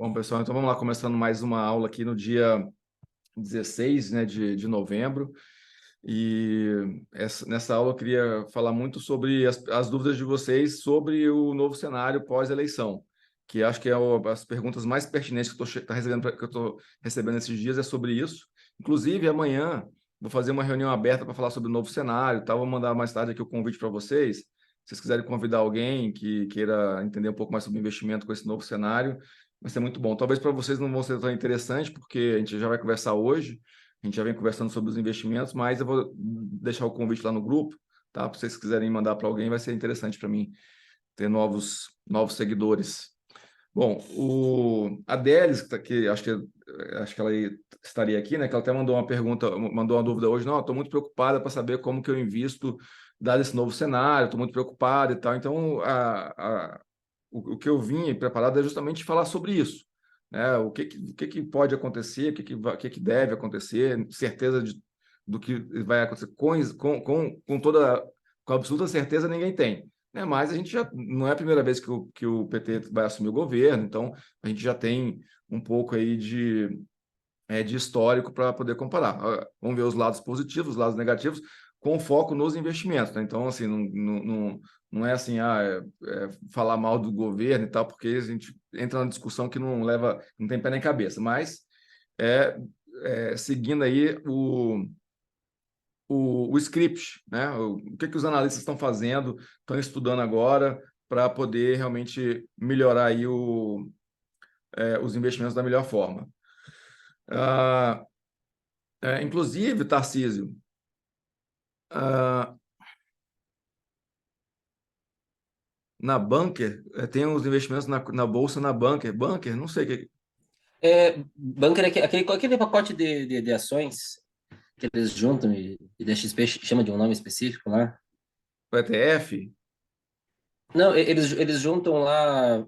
Bom, pessoal, então vamos lá, começando mais uma aula aqui no dia 16, né, de novembro. E nessa aula eu queria falar muito sobre as dúvidas de vocês sobre o novo cenário pós-eleição, que acho que é as perguntas mais pertinentes que eu estou recebendo esses dias é sobre isso. Inclusive, amanhã vou fazer uma reunião aberta para falar sobre o novo cenário, tá? Vou mandar mais tarde aqui o convite para vocês. Se vocês quiserem convidar alguém que queira entender um pouco mais sobre investimento com esse novo cenário, vai ser muito bom. Talvez para vocês não vão ser tão interessante, porque a gente já vai conversar hoje, a gente já vem conversando sobre os investimentos, mas eu vou deixar o convite lá no grupo, tá? Se vocês quiserem mandar para alguém, vai ser interessante para mim ter novos seguidores. Bom, a Délis, que está aqui, acho que ela estaria aqui, né? Que ela até mandou uma pergunta, mandou uma dúvida hoje. Não, estou muito preocupada para saber como que eu invisto dado esse novo cenário, estou muito preocupada e tal. Então, o que eu vim preparado é justamente falar sobre isso, né? O que pode acontecer, o que deve acontecer, certeza do que vai acontecer com toda, com absoluta certeza ninguém tem, né? Mas a gente já não é a primeira vez que o PT vai assumir o governo, então a gente já tem um pouco aí de histórico para poder comparar. Vamos ver os lados positivos, os lados negativos, com foco nos investimentos, né? Então, assim, não é assim, falar mal do governo e tal, porque a gente entra numa discussão que não tem pé nem cabeça, mas seguindo aí o script, né? O que os analistas estão fazendo, estão estudando agora para poder realmente melhorar aí os investimentos da melhor forma. Inclusive, Tarcísio, na Bunker, tem os investimentos na bolsa na Bunker. Bunker, não sei o que. Bunker é aquele pacote de ações que eles juntam e da XP chama de um nome específico lá. O ETF. Não, eles juntam lá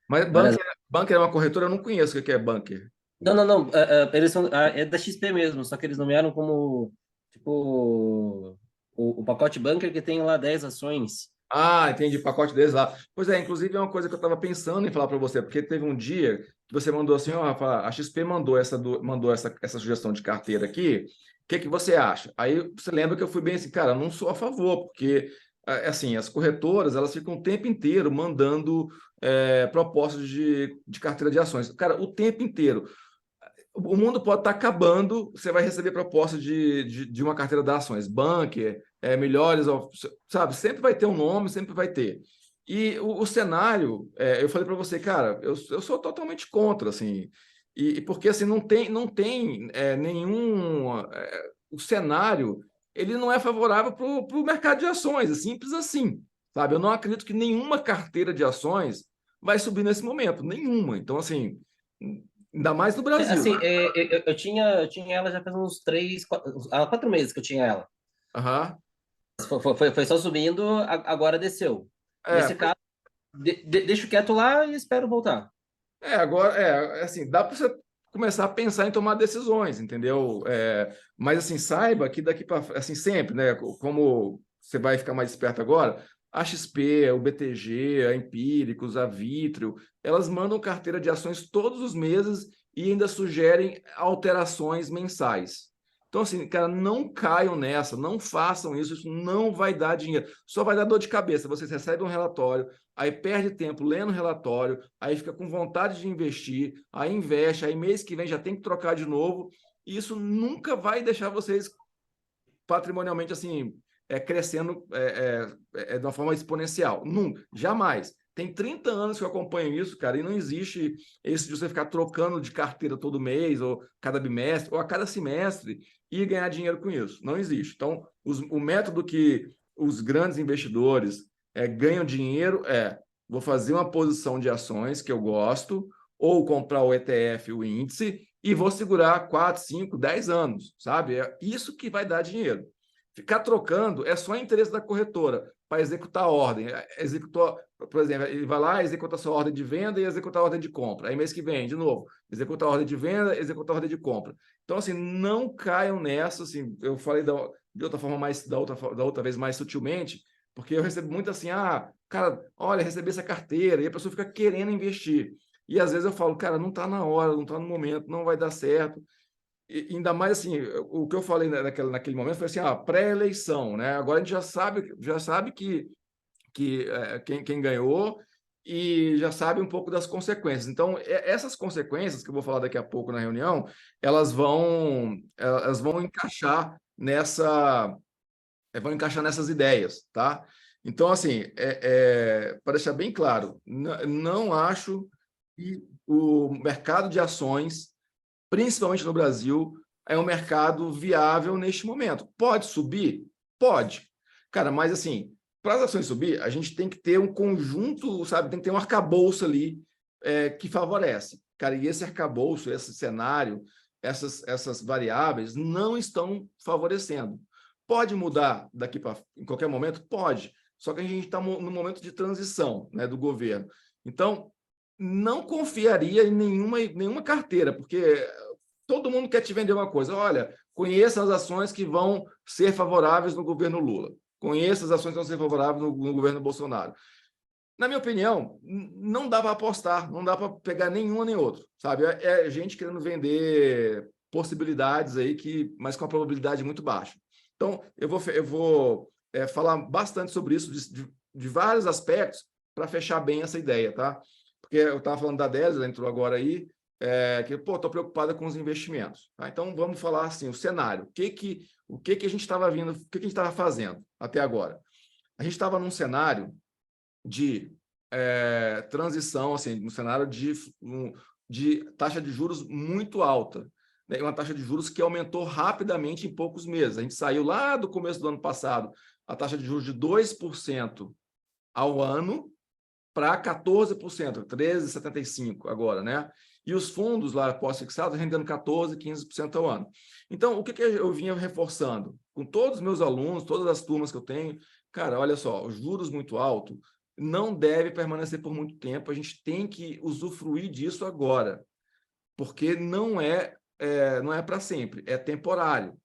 Mas várias. Bunker é uma corretora, eu não conheço o que é Bunker. Não, não, não. Eles são, é da XP mesmo, só que eles nomearam como tipo o pacote Bunker que tem lá 10 ações. Ah, entendi, pacote deles lá. Pois é, inclusive é uma coisa que eu estava pensando em falar para você, porque teve um dia que você mandou assim, ó, Rafa, a XP mandou essa sugestão de carteira aqui, o que que você acha? Aí você lembra que eu fui bem assim, cara, eu não sou a favor, porque assim, as corretoras, elas ficam o tempo inteiro mandando propostas de carteira de ações. Cara, o tempo inteiro. O mundo pode estar acabando, você vai receber proposta de uma carteira de ações, bunker, melhores, sabe? Sempre vai ter um nome, sempre vai ter. E o cenário, eu falei para você, cara, eu sou totalmente contra, assim, e porque assim não tem nenhum. O cenário, ele não é favorável para o mercado de ações, é simples assim, sabe? Eu não acredito que nenhuma carteira de ações vai subir nesse momento, nenhuma. Então, assim, ainda mais no Brasil. Assim, eu tinha ela já faz uns 4 meses que eu tinha ela. Aham. Foi só subindo, agora desceu. É, Nesse caso, deixo quieto lá e espero voltar. agora, assim, dá para você começar a pensar em tomar decisões, entendeu? Mas, assim, saiba que daqui para, assim, sempre, né, como você vai ficar mais esperto agora, a XP, o BTG, a Empíricos, a Vitrio, elas mandam carteira de ações todos os meses e ainda sugerem alterações mensais. Então, assim, cara, não caiam nessa, não façam isso não vai dar dinheiro, só vai dar dor de cabeça. Vocês recebem um relatório, aí perde tempo lendo o relatório, aí fica com vontade de investir, aí investe, aí mês que vem já tem que trocar de novo, e isso nunca vai deixar vocês patrimonialmente assim, crescendo de uma forma exponencial. Nunca, jamais. Tem 30 anos que eu acompanho isso, cara, e não existe isso de você ficar trocando de carteira todo mês, ou cada bimestre, ou a cada semestre, e ganhar dinheiro com isso. Não existe. Então, o método que os grandes investidores ganham dinheiro vou fazer uma posição de ações que eu gosto, ou comprar o ETF, o índice, e vou segurar 4, 5, 10 anos, sabe? É isso que vai dar dinheiro. Ficar trocando é só interesse da corretora para executar a ordem. Executou, por exemplo, ele vai lá, executa a sua ordem de venda e executa a ordem de compra. Aí mês que vem, de novo, executa a ordem de venda, executa a ordem de compra. Então, assim, não caiam nessa, assim, eu falei de outra forma da outra vez mais sutilmente, porque eu recebo muito assim, cara, olha, recebi essa carteira, e a pessoa fica querendo investir. E às vezes eu falo, cara, não está na hora, não está no momento, não vai dar certo. E ainda mais assim, o que eu falei naquele momento foi assim, pré-eleição, né? Agora a gente já sabe que quem ganhou e já sabe um pouco das consequências. Então, essas consequências que eu vou falar daqui a pouco na reunião, elas vão encaixar vão encaixar nessas ideias, tá? Então, assim, para deixar bem claro, não acho que o mercado de ações, principalmente no Brasil, é um mercado viável neste momento. Pode subir? Pode. Cara, mas assim, para as ações subir, a gente tem que ter um conjunto, sabe? Tem que ter um arcabouço ali que favorece. Cara, e esse arcabouço, esse cenário, essas variáveis não estão favorecendo. Pode mudar daqui para em qualquer momento? Pode. Só que a gente está no momento de transição, né, do governo. Então, não confiaria em nenhuma carteira, porque todo mundo quer te vender uma coisa. Olha, conheça as ações que vão ser favoráveis no governo Lula. Conheça as ações que vão ser favoráveis no governo Bolsonaro. Na minha opinião, não dá para apostar, não dá para pegar nenhuma nem outra, sabe? É gente querendo vender possibilidades aí, mas com a probabilidade muito baixa. Então, eu vou falar bastante sobre isso, de vários aspectos, para fechar bem essa ideia, tá? Porque eu estava falando da Désia, ela entrou agora aí, que, estou preocupada com os investimentos. Tá? Então, vamos falar assim, o cenário. O que a gente estava vindo, o que a gente estava fazendo até agora? A gente estava num cenário de transição, assim, um cenário de taxa de juros muito alta, né? Uma taxa de juros que aumentou rapidamente em poucos meses. A gente saiu lá do começo do ano passado, a taxa de juros de 2% ao ano para 14%, 13,75% agora, né? E os fundos lá pós-fixados rendendo 14%, 15% ao ano. Então, o que eu vinha reforçando? Com todos os meus alunos, todas as turmas que eu tenho, cara, olha só, os juros muito altos não deve permanecer por muito tempo, a gente tem que usufruir disso agora, porque não é para sempre, é temporário.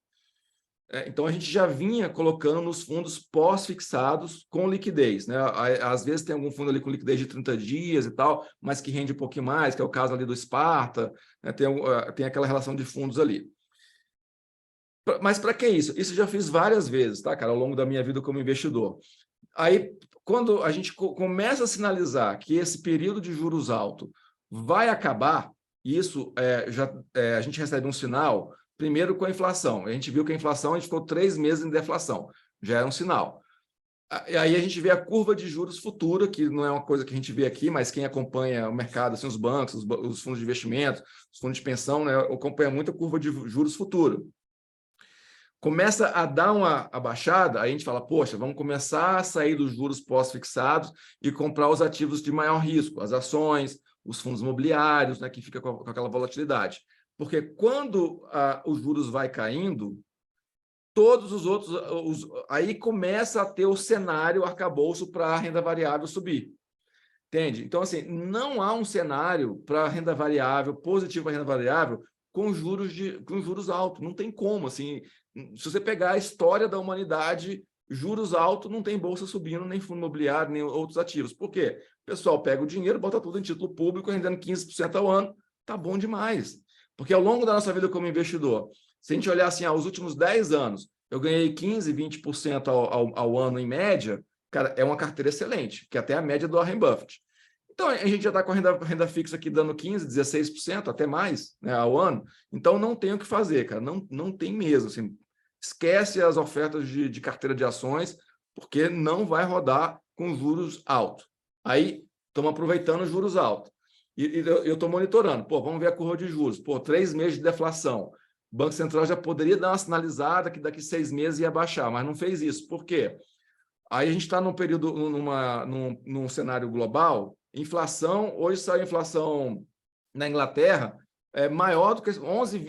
Então, a gente já vinha colocando nos fundos pós-fixados com liquidez, né? Às vezes tem algum fundo ali com liquidez de 30 dias e tal, mas que rende um pouquinho mais, que é o caso ali do Sparta, né? Tem aquela relação de fundos ali. Mas para que isso? Isso eu já fiz várias vezes, tá, cara, ao longo da minha vida como investidor. Aí, quando a gente começa a sinalizar que esse período de juros alto vai acabar, isso a gente recebe um sinal, primeiro com a inflação. A gente viu que a inflação, a gente ficou 3 meses em deflação, já era um sinal. E aí a gente vê a curva de juros futura, que não é uma coisa que a gente vê aqui, mas quem acompanha o mercado, assim, os bancos, os fundos de investimento, os fundos de pensão, né, acompanha muito a curva de juros futura. Começa a dar uma abaixada, aí a gente fala, poxa, vamos começar a sair dos juros pós-fixados e comprar os ativos de maior risco, as ações, os fundos imobiliários, né, que fica com aquela volatilidade. Porque quando os juros vai caindo, todos os outros, aí começa a ter o cenário arcabouço para a renda variável subir. Entende? Então, assim, não há um cenário para renda variável, positivo para renda variável, com juros altos. Não tem como, assim. Se você pegar a história da humanidade, juros altos, não tem bolsa subindo, nem fundo imobiliário, nem outros ativos. Por quê? O pessoal pega o dinheiro, bota tudo em título público, rendendo 15% ao ano. Tá bom demais. Porque ao longo da nossa vida como investidor, se a gente olhar assim, os últimos 10 anos, eu ganhei 15%, 20% ao ano em média, cara, é uma carteira excelente, que é até a média do Warren Buffett. Então, a gente já está com a renda fixa aqui dando 15%, 16%, até mais, né, ao ano. Então, não tem o que fazer, cara. Não tem mesmo. Assim, esquece as ofertas de carteira de ações, porque não vai rodar com juros altos. Aí, estamos aproveitando os juros altos. E eu estou monitorando. Pô, vamos ver a curva de juros. Pô, 3 meses de deflação. O Banco Central já poderia dar uma sinalizada que daqui 6 meses ia baixar, mas não fez isso. Por quê? Aí a gente está num período, num cenário global. Inflação, hoje saiu a inflação na Inglaterra maior do que 11,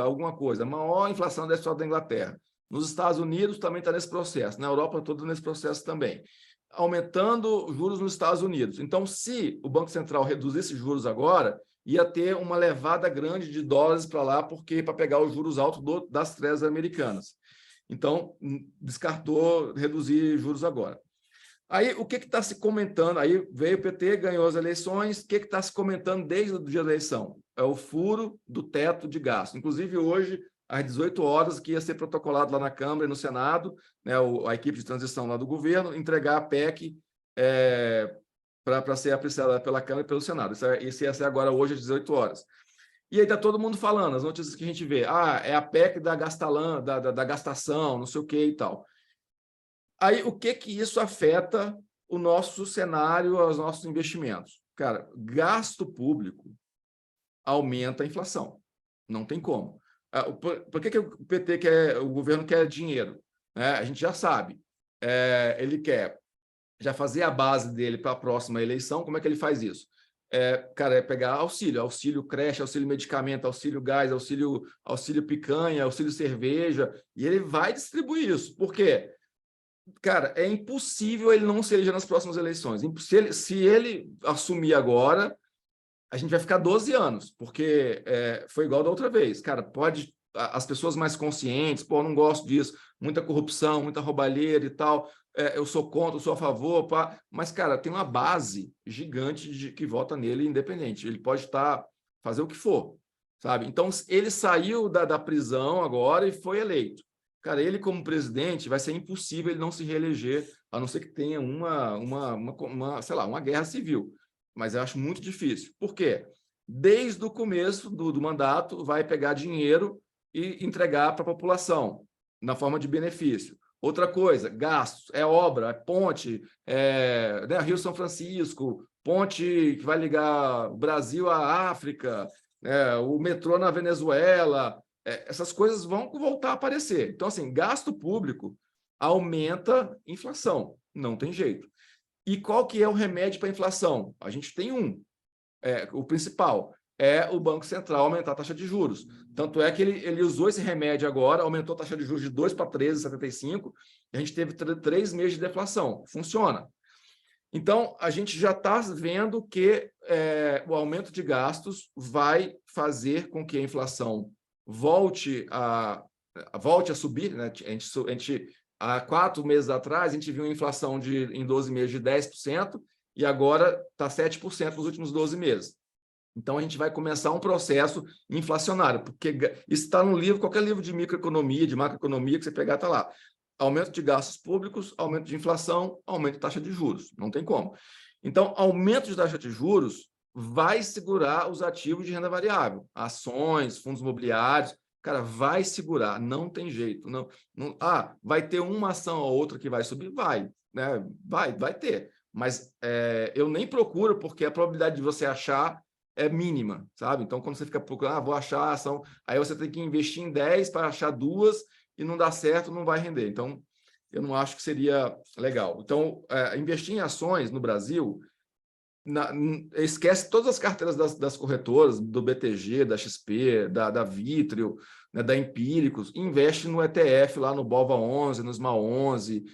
alguma coisa, a maior inflação da história da Inglaterra. Nos Estados Unidos também está nesse processo, na Europa toda nesse processo também. Aumentando juros nos Estados Unidos. Então, se o Banco Central reduzisse juros agora, ia ter uma levada grande de dólares para lá, porque para pegar os juros altos das Treasuries americanas. Então, descartou reduzir juros agora. Aí, o que está se comentando? Aí veio o PT, ganhou as eleições, o que está se comentando desde o dia da eleição? É o furo do teto de gasto. Inclusive, hoje, às 18 horas, que ia ser protocolado lá na Câmara e no Senado, né, a equipe de transição lá do governo, entregar a PEC para ser apreciada pela Câmara e pelo Senado. Isso ia ser agora, hoje, às 18 horas. E aí está todo mundo falando, as notícias que a gente vê, é a PEC da gastação, não sei o que e tal. Aí, o que isso afeta o nosso cenário, os nossos investimentos? Cara, gasto público aumenta a inflação. Não tem como. Por que o PT quer, o governo quer dinheiro? A gente já sabe. Ele quer já fazer a base dele para a próxima eleição. Como é que ele faz isso? Cara, é pegar auxílio creche, auxílio medicamento, auxílio gás, auxílio picanha, auxílio cerveja, e ele vai distribuir isso. Por quê? Cara, é impossível ele não se eleger nas próximas eleições. Se ele assumir agora, a gente vai ficar 12 anos, porque foi igual da outra vez. Cara, as pessoas mais conscientes, pô, eu não gosto disso, muita corrupção, muita roubalheira e tal, eu sou contra, eu sou a favor, pá. Mas, cara, tem uma base gigante que vota nele independente. Ele pode fazer o que for, sabe? Então, ele saiu da prisão agora e foi eleito. Cara, ele como presidente, vai ser impossível ele não se reeleger, a não ser que tenha sei lá, uma guerra civil. Mas eu acho muito difícil. Por quê? Desde o começo do mandato, vai pegar dinheiro e entregar para a população, na forma de benefício. Outra coisa, gastos, obra, ponte, né, Rio-São Francisco, ponte que vai ligar o Brasil à África, o metrô na Venezuela, essas coisas vão voltar a aparecer. Então, assim, gasto público aumenta inflação, não tem jeito. E qual que é o remédio para a inflação? A gente tem o principal é o Banco Central aumentar a taxa de juros. Tanto é que ele usou esse remédio agora, aumentou a taxa de juros de 2 para 13,75, e a gente teve 3 meses de deflação. Funciona. Então, a gente já está vendo que o aumento de gastos vai fazer com que a inflação volte a subir, né? Há 4 meses atrás, a gente viu uma inflação em 12 meses de 10%, e agora está 7% nos últimos 12 meses. Então, a gente vai começar um processo inflacionário, porque isso está no livro, qualquer livro de microeconomia, de macroeconomia que você pegar, está lá. Aumento de gastos públicos, aumento de inflação, aumento de taxa de juros. Não tem como. Então, aumento de taxa de juros vai segurar os ativos de renda variável, ações, fundos imobiliários. Cara, vai segurar, não tem jeito. Não, vai ter uma ação ou outra que vai subir? Vai, né? Vai ter. Mas eu nem procuro, porque a probabilidade de você achar é mínima, sabe? Então, quando você fica procurando, vou achar a ação, aí você tem que investir em 10 para achar 2 e não dá certo, não vai render. Então, eu não acho que seria legal. Então, investir em ações no Brasil, esquece todas as carteiras das corretoras, do BTG, da XP, da Vitrio, né, da Empíricos, investe no ETF lá no BOVA11, no SMA11,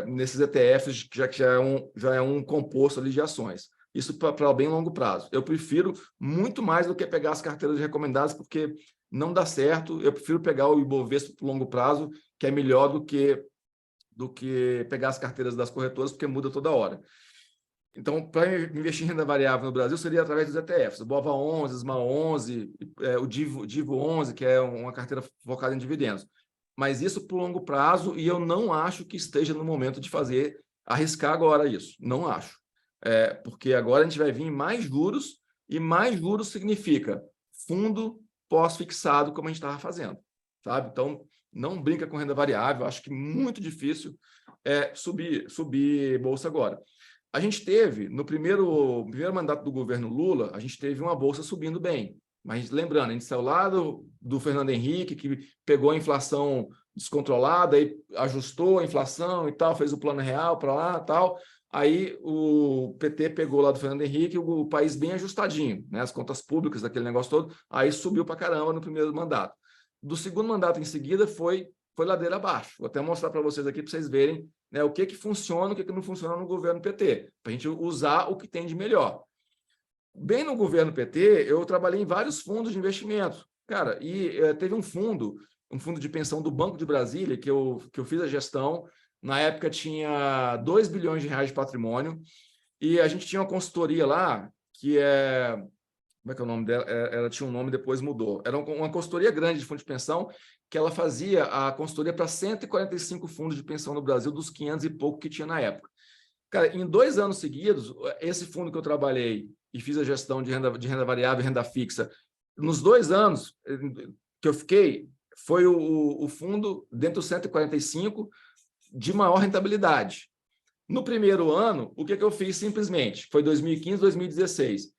nesses ETFs que já é um composto ali de ações. Isso para bem longo prazo. Eu prefiro muito mais do que pegar as carteiras recomendadas, porque não dá certo. Eu prefiro pegar o Ibovespa para longo prazo, que é melhor do que pegar as carteiras das corretoras, porque muda toda hora. Então, para investir em renda variável no Brasil, seria através dos ETFs. O BOVA11, SMA11, o DIVO11, que é uma carteira focada em dividendos. Mas isso por longo prazo, e eu não acho que esteja no momento de arriscar agora isso. Não acho. Porque agora a gente vai vir mais juros, e mais juros significa fundo pós-fixado, como a gente estava fazendo, sabe? Então, não brinca com renda variável, acho que muito difícil subir bolsa agora. A gente teve, no primeiro mandato do governo Lula, a gente teve uma bolsa subindo bem, mas lembrando, a gente saiu lá do Fernando Henrique, que pegou a inflação descontrolada, aí ajustou a inflação e tal, fez o plano real para lá e tal. Aí o PT pegou lá do Fernando Henrique o país bem ajustadinho, né? As contas públicas, daquele negócio todo, aí subiu para caramba no primeiro mandato. Do segundo mandato em seguida foi ladeira abaixo. Vou até mostrar para vocês aqui, para vocês verem, né, o que funciona, o que não funciona no governo PT, para a gente usar o que tem de melhor. Bem no governo PT, eu trabalhei em vários fundos de investimento. Cara, e teve um fundo de pensão do Banco de Brasília, que eu fiz a gestão, Na época tinha 2 bilhões de reais de patrimônio e a gente tinha uma consultoria lá que é... Como é que é o nome dela? Ela tinha um nome, depois mudou. Era uma consultoria grande de fundo de pensão, que ela fazia a consultoria para 145 fundos de pensão no Brasil, dos 500 e pouco que tinha na época. Cara, em 2 anos seguidos, esse fundo que eu trabalhei e fiz a gestão de renda variável e renda fixa, nos 2 anos que eu fiquei, foi o fundo, dentro dos 145, de maior rentabilidade. No primeiro ano, o que eu fiz simplesmente? Foi 2015, 2016.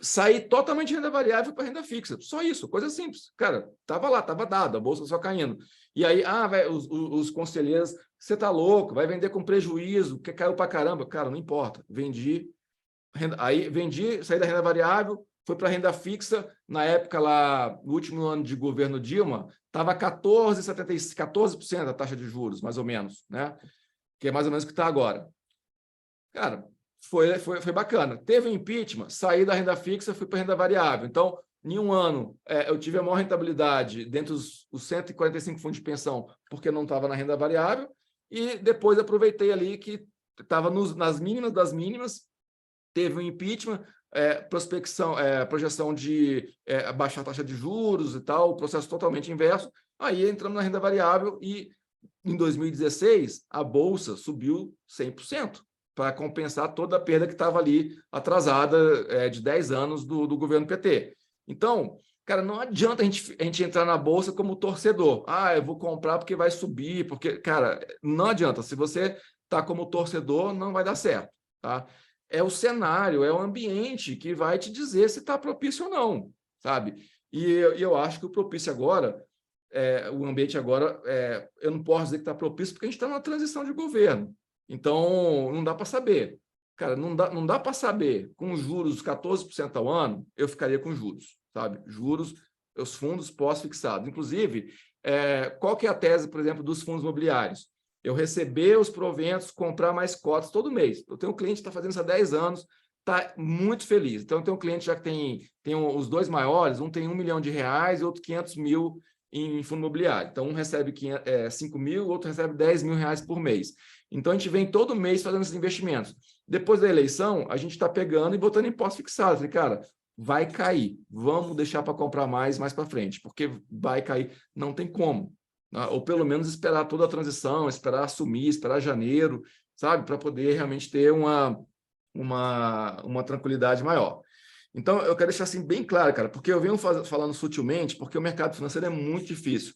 Saí totalmente de renda variável para renda fixa. Só isso, coisa simples. Cara, estava lá, estava dado, a bolsa só caindo. E aí, os conselheiros, você tá louco, vai vender com prejuízo, que caiu para caramba. Cara, não importa. Vendi, saí da renda variável, foi para renda fixa. Na época lá, no último ano de governo Dilma, estava 14% a taxa de juros, mais ou menos, né? Que é mais ou menos o que está agora. Cara, foi bacana. Teve um impeachment, saí da renda fixa, fui para a renda variável. Então, em um ano, eu tive a maior rentabilidade dentro dos 145 fundos de pensão, porque não estava na renda variável, e depois aproveitei ali que estava nas mínimas das mínimas, teve um impeachment, projeção de baixar a taxa de juros e tal, o processo totalmente inverso. Aí entramos na renda variável e, em 2016, a Bolsa subiu 100%. Para compensar toda a perda que estava ali atrasada de 10 anos do governo PT. Então, cara, não adianta a gente entrar na bolsa como torcedor. Eu vou comprar porque vai subir, porque, cara, não adianta. Se você está como torcedor, não vai dar certo, tá? É o cenário, é o ambiente que vai te dizer se está propício ou não, sabe? E eu acho que o propício agora, o ambiente agora, eu não posso dizer que está propício porque a gente está numa transição de governo. Então, não dá para saber. Cara, não dá para saber. Com juros 14% ao ano, eu ficaria com juros, sabe? Juros, os fundos pós-fixados. Inclusive, qual que é a tese, por exemplo, dos fundos imobiliários? Eu receber os proventos, comprar mais cotas todo mês. Eu tenho um cliente que está fazendo isso há 10 anos, está muito feliz. Então, eu tenho um cliente já que tem os 2 maiores, um tem R$1 milhão e outro 500 mil em fundo imobiliário. Então, um recebe 5 mil, o outro recebe R$10 mil por mês. Então, a gente vem todo mês fazendo esses investimentos. Depois da eleição, a gente está pegando e botando em pós-fixado. Falei, cara, vai cair. Vamos deixar para comprar mais para frente, porque vai cair. Não tem como. Né? Ou pelo menos esperar toda a transição, esperar assumir, esperar janeiro, sabe? Para poder realmente ter uma tranquilidade maior. Então, eu quero deixar assim bem claro, cara, porque eu venho falando sutilmente, porque o mercado financeiro é muito difícil.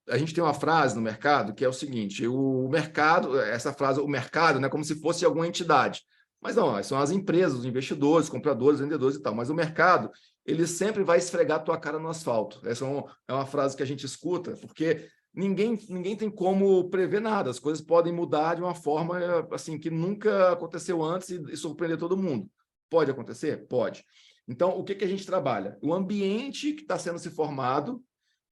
A gente tem uma frase no mercado que é o seguinte: o mercado, essa frase, o mercado, né, como se fosse alguma entidade. Mas não, são as empresas, os investidores, compradores, vendedores e tal. Mas o mercado, ele sempre vai esfregar a tua cara no asfalto. Essa é uma frase que a gente escuta, porque ninguém tem como prever nada. As coisas podem mudar de uma forma assim que nunca aconteceu antes e surpreender todo mundo. Pode acontecer? Pode. Então, o que a gente trabalha? O ambiente que está sendo se formado,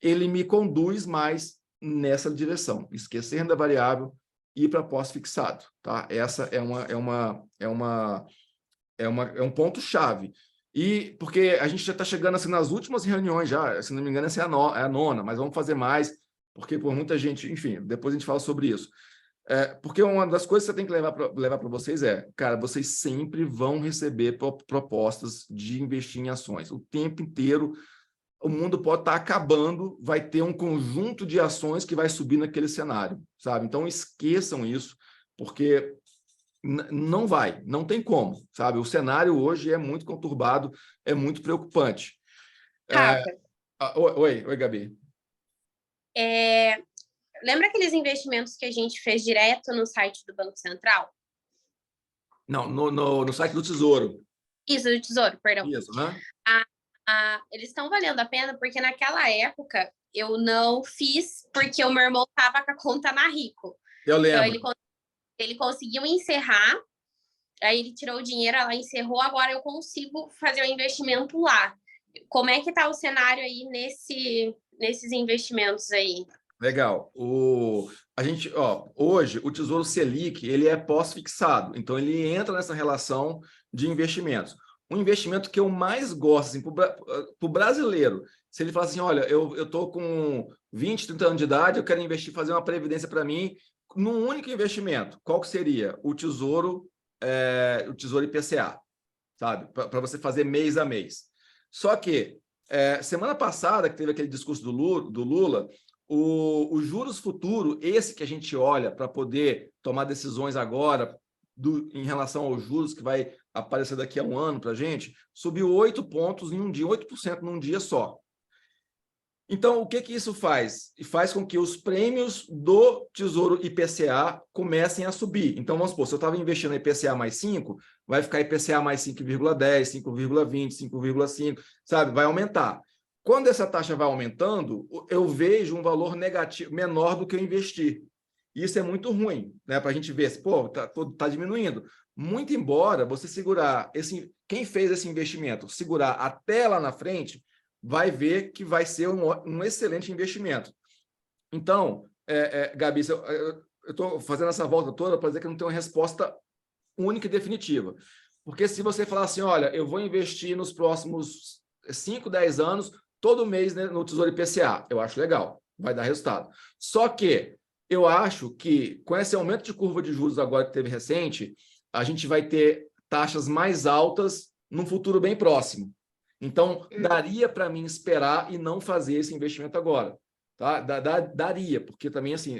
ele me conduz mais nessa direção. Esquecer renda variável e ir para pós-fixado. Tá? Essa é um ponto-chave. E porque a gente já está chegando assim, nas últimas reuniões, já, se não me engano, essa é a nona, mas vamos fazer mais, porque por muita gente, enfim, depois a gente fala sobre isso. Porque uma das coisas que você tem que levar para vocês cara, vocês sempre vão receber propostas de investir em ações. O tempo inteiro, o mundo pode estar acabando, vai ter um conjunto de ações que vai subir naquele cenário, sabe? Então, esqueçam isso, porque não tem como, sabe? O cenário hoje é muito conturbado, é muito preocupante. Rafa, Oi, Gabi. lembra aqueles investimentos que a gente fez direto no site do Banco Central? Não, no site do Tesouro. Isso, do Tesouro, perdão. Isso, né? Eles estão valendo a pena porque naquela época eu não fiz porque o meu irmão estava com a conta na Rico. Eu lembro. Então, ele conseguiu encerrar, aí ele tirou o dinheiro, ela encerrou, agora eu consigo fazer o investimento lá. Como é que está o cenário aí nesses investimentos aí? Legal. Hoje, o Tesouro Selic, ele é pós-fixado, então ele entra nessa relação de investimentos. um investimento que eu mais gosto, assim, para o brasileiro, se ele falar assim, olha, eu estou com 20, 30 anos de idade, eu quero investir, fazer uma previdência para mim, num único investimento, qual que seria? O Tesouro IPCA, sabe? Para você fazer mês a mês. Só que, semana passada, que teve aquele discurso do Lula, o juros futuro, esse que a gente olha para poder tomar decisões agora em relação aos juros que vai aparecer daqui a um ano para a gente, subiu 8 pontos em um dia, 8% num dia só. Então, o que isso faz? Faz com que os prêmios do Tesouro IPCA comecem a subir. Então, vamos supor, se eu estava investindo em IPCA mais 5, vai ficar IPCA mais 5,10, 5,20, 5,5, sabe? Vai aumentar. Quando essa taxa vai aumentando, eu vejo um valor negativo, menor do que eu investi. Isso é muito ruim, né? Para a gente ver, pô, tá diminuindo. Muito embora você segurar, quem fez esse investimento, segurar até lá na frente, vai ver que vai ser um excelente investimento. Então, Gabi, eu estou fazendo essa volta toda para dizer que não tem uma resposta única e definitiva. Porque se você falar assim, olha, eu vou investir nos próximos 5, 10 anos, todo mês, né, no Tesouro IPCA, eu acho legal, vai dar resultado. Só que eu acho que com esse aumento de curva de juros agora que teve recente, a gente vai ter taxas mais altas num futuro bem próximo. Então, daria para mim esperar e não fazer esse investimento agora. Tá? Daria, porque também assim,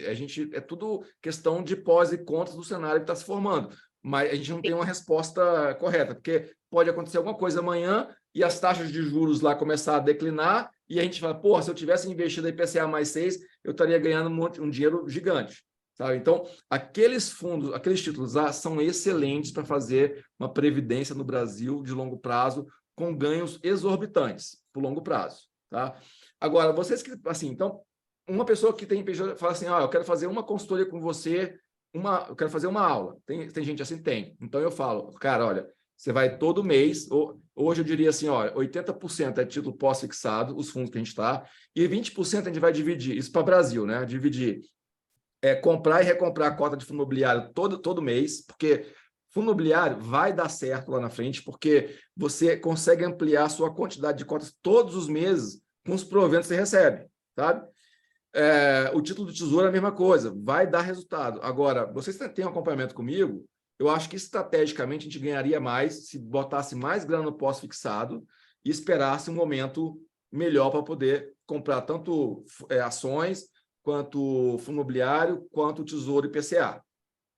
é tudo questão de pós e contras do cenário que está se formando. Mas a gente não tem uma resposta correta, porque pode acontecer alguma coisa amanhã e as taxas de juros lá começar a declinar, e a gente fala, pô, se eu tivesse investido em IPCA mais 6, eu estaria ganhando um dinheiro gigante. Sabe? Então, aqueles fundos, aqueles títulos lá são excelentes para fazer uma previdência no Brasil de longo prazo, com ganhos exorbitantes por longo prazo, tá? Agora, vocês que, assim, então, uma pessoa que tem PJ fala assim, eu quero fazer uma consultoria com você, eu quero fazer uma aula. Tem gente assim? Tem. Então, eu falo, cara, olha, você vai todo mês, hoje eu diria assim, olha, 80% é título pós-fixado, os fundos que a gente está, e 20% a gente vai dividir, isso para o Brasil, né? Dividir, comprar e recomprar a cota de fundo imobiliário todo mês, porque fundo imobiliário vai dar certo lá na frente, porque você consegue ampliar a sua quantidade de cotas todos os meses com os proventos que você recebe, sabe? O título do Tesouro é a mesma coisa, vai dar resultado. Agora, vocês têm um acompanhamento comigo, eu acho que estrategicamente a gente ganharia mais se botasse mais grana no pós-fixado e esperasse um momento melhor para poder comprar tanto ações, quanto fundo imobiliário, quanto o Tesouro IPCA.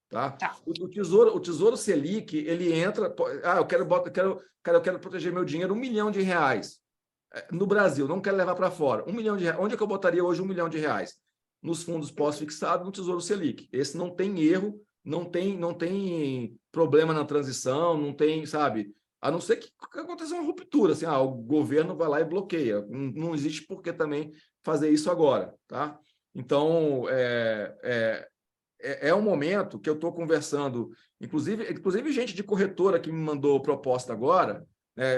Tá? O tesouro Selic, ele entra, eu quero proteger meu dinheiro, R$1 milhão no Brasil, não quero levar para fora, R$1 milhão. Onde é que eu botaria hoje R$1 milhão? Nos fundos pós-fixados, no Tesouro Selic. Esse não tem erro, não tem problema na transição, não tem, sabe? A não ser que aconteça uma ruptura, assim, o governo vai lá e bloqueia. Não existe por que também fazer isso agora, tá? Então, é um momento que eu estou conversando, inclusive gente de corretora que me mandou proposta agora,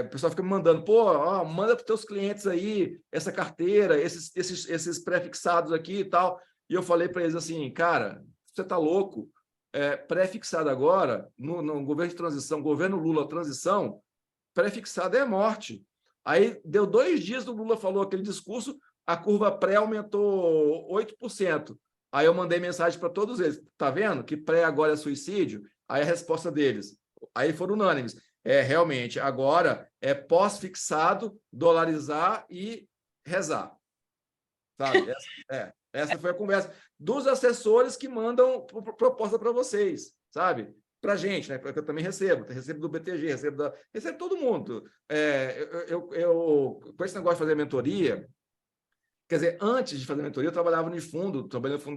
o pessoal fica me mandando, manda para os teus clientes aí essa carteira, esses pré-fixados aqui e tal. E eu falei para eles assim, cara, você está louco? Pré-fixado agora, no governo de transição, governo Lula transição, pré-fixado é morte. Aí deu 2 dias, o Lula falou aquele discurso, a curva pré aumentou 8%. Aí eu mandei mensagem para todos eles, tá vendo que pré agora é suicídio? Aí a resposta deles, aí foram unânimes, realmente, agora é pós-fixado, dolarizar e rezar. Sabe? Essa foi a conversa dos assessores que mandam proposta para vocês, sabe? Para a gente, né? Porque eu também recebo do BTG, recebo todo mundo. Com esse negócio de fazer mentoria, quer dizer, antes de fazer mentoria, eu trabalhava no fundo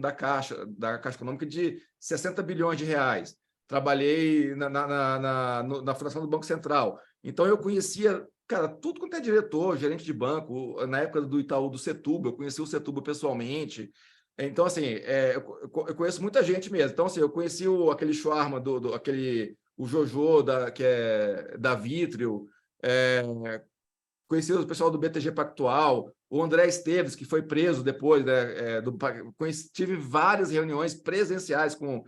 da Caixa Econômica de 60 bilhões de reais. Trabalhei na Fundação do Banco Central. Então, eu conhecia, cara, tudo quanto é diretor, gerente de banco. Na época do Itaú, do Setúbal, eu conheci o Setúbal pessoalmente. Então, assim, eu conheço muita gente mesmo. Então, assim, eu conheci aquele Schwarma, o Jojo, que é da Vitrio, conheci o pessoal do BTG Pactual, o André Esteves, que foi preso depois, né, tive várias reuniões presenciais com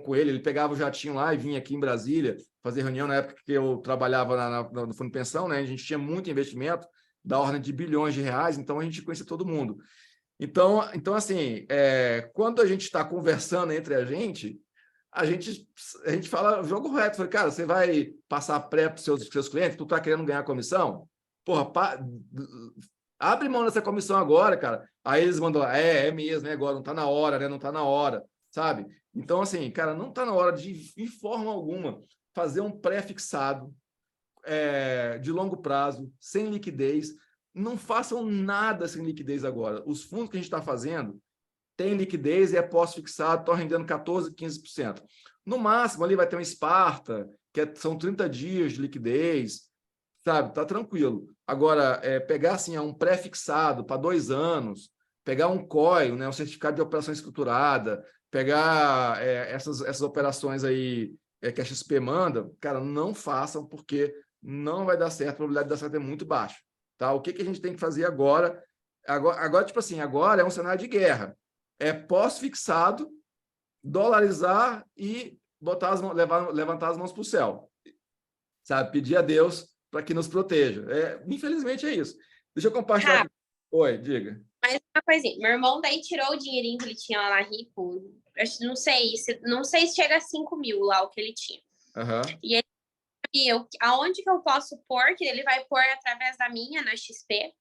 com ele. Ele pegava o jatinho lá e vinha aqui em Brasília fazer reunião na época que eu trabalhava no Fundo de Pensão, né? A gente tinha muito investimento da ordem de bilhões de reais, então a gente conhecia todo mundo. Então assim, quando a gente está conversando entre a gente fala jogo reto. Falei, cara, você vai passar pré para os seus clientes, tu está querendo ganhar comissão? Porra, abre mão dessa comissão agora, cara. Aí eles mandam, mesmo, né? Agora não está na hora, né? Não está na hora, sabe? Então, assim, cara, não está na hora de, de forma alguma, fazer um pré-fixado de longo prazo, sem liquidez. Não façam nada sem liquidez agora. Os fundos que a gente está fazendo tem liquidez e é pós-fixado, estão rendendo 14%, 15%. No máximo, ali vai ter um Sparta, são 30 dias de liquidez, sabe? Tá tranquilo. Agora, pegar assim, um pré-fixado para 2 anos, pegar um COI, né, um certificado de operação estruturada, pegar essas operações aí que a XP manda, cara, não façam, porque não vai dar certo, a probabilidade de dar certo é muito baixa. Tá? O que a gente tem que fazer agora? Agora, tipo assim, agora é um cenário de guerra. É pós-fixado, dolarizar e levantar as mãos para o céu. Sabe? Pedir a Deus para que nos proteja. Infelizmente é isso. Deixa eu compartilhar. Oi, diga. Mais uma coisinha. Meu irmão daí tirou o dinheirinho que ele tinha lá na Ripo. Não sei se chega a 5 mil lá o que ele tinha. Uhum. E ele, aonde que eu posso pôr, que ele vai pôr através da minha, na XP,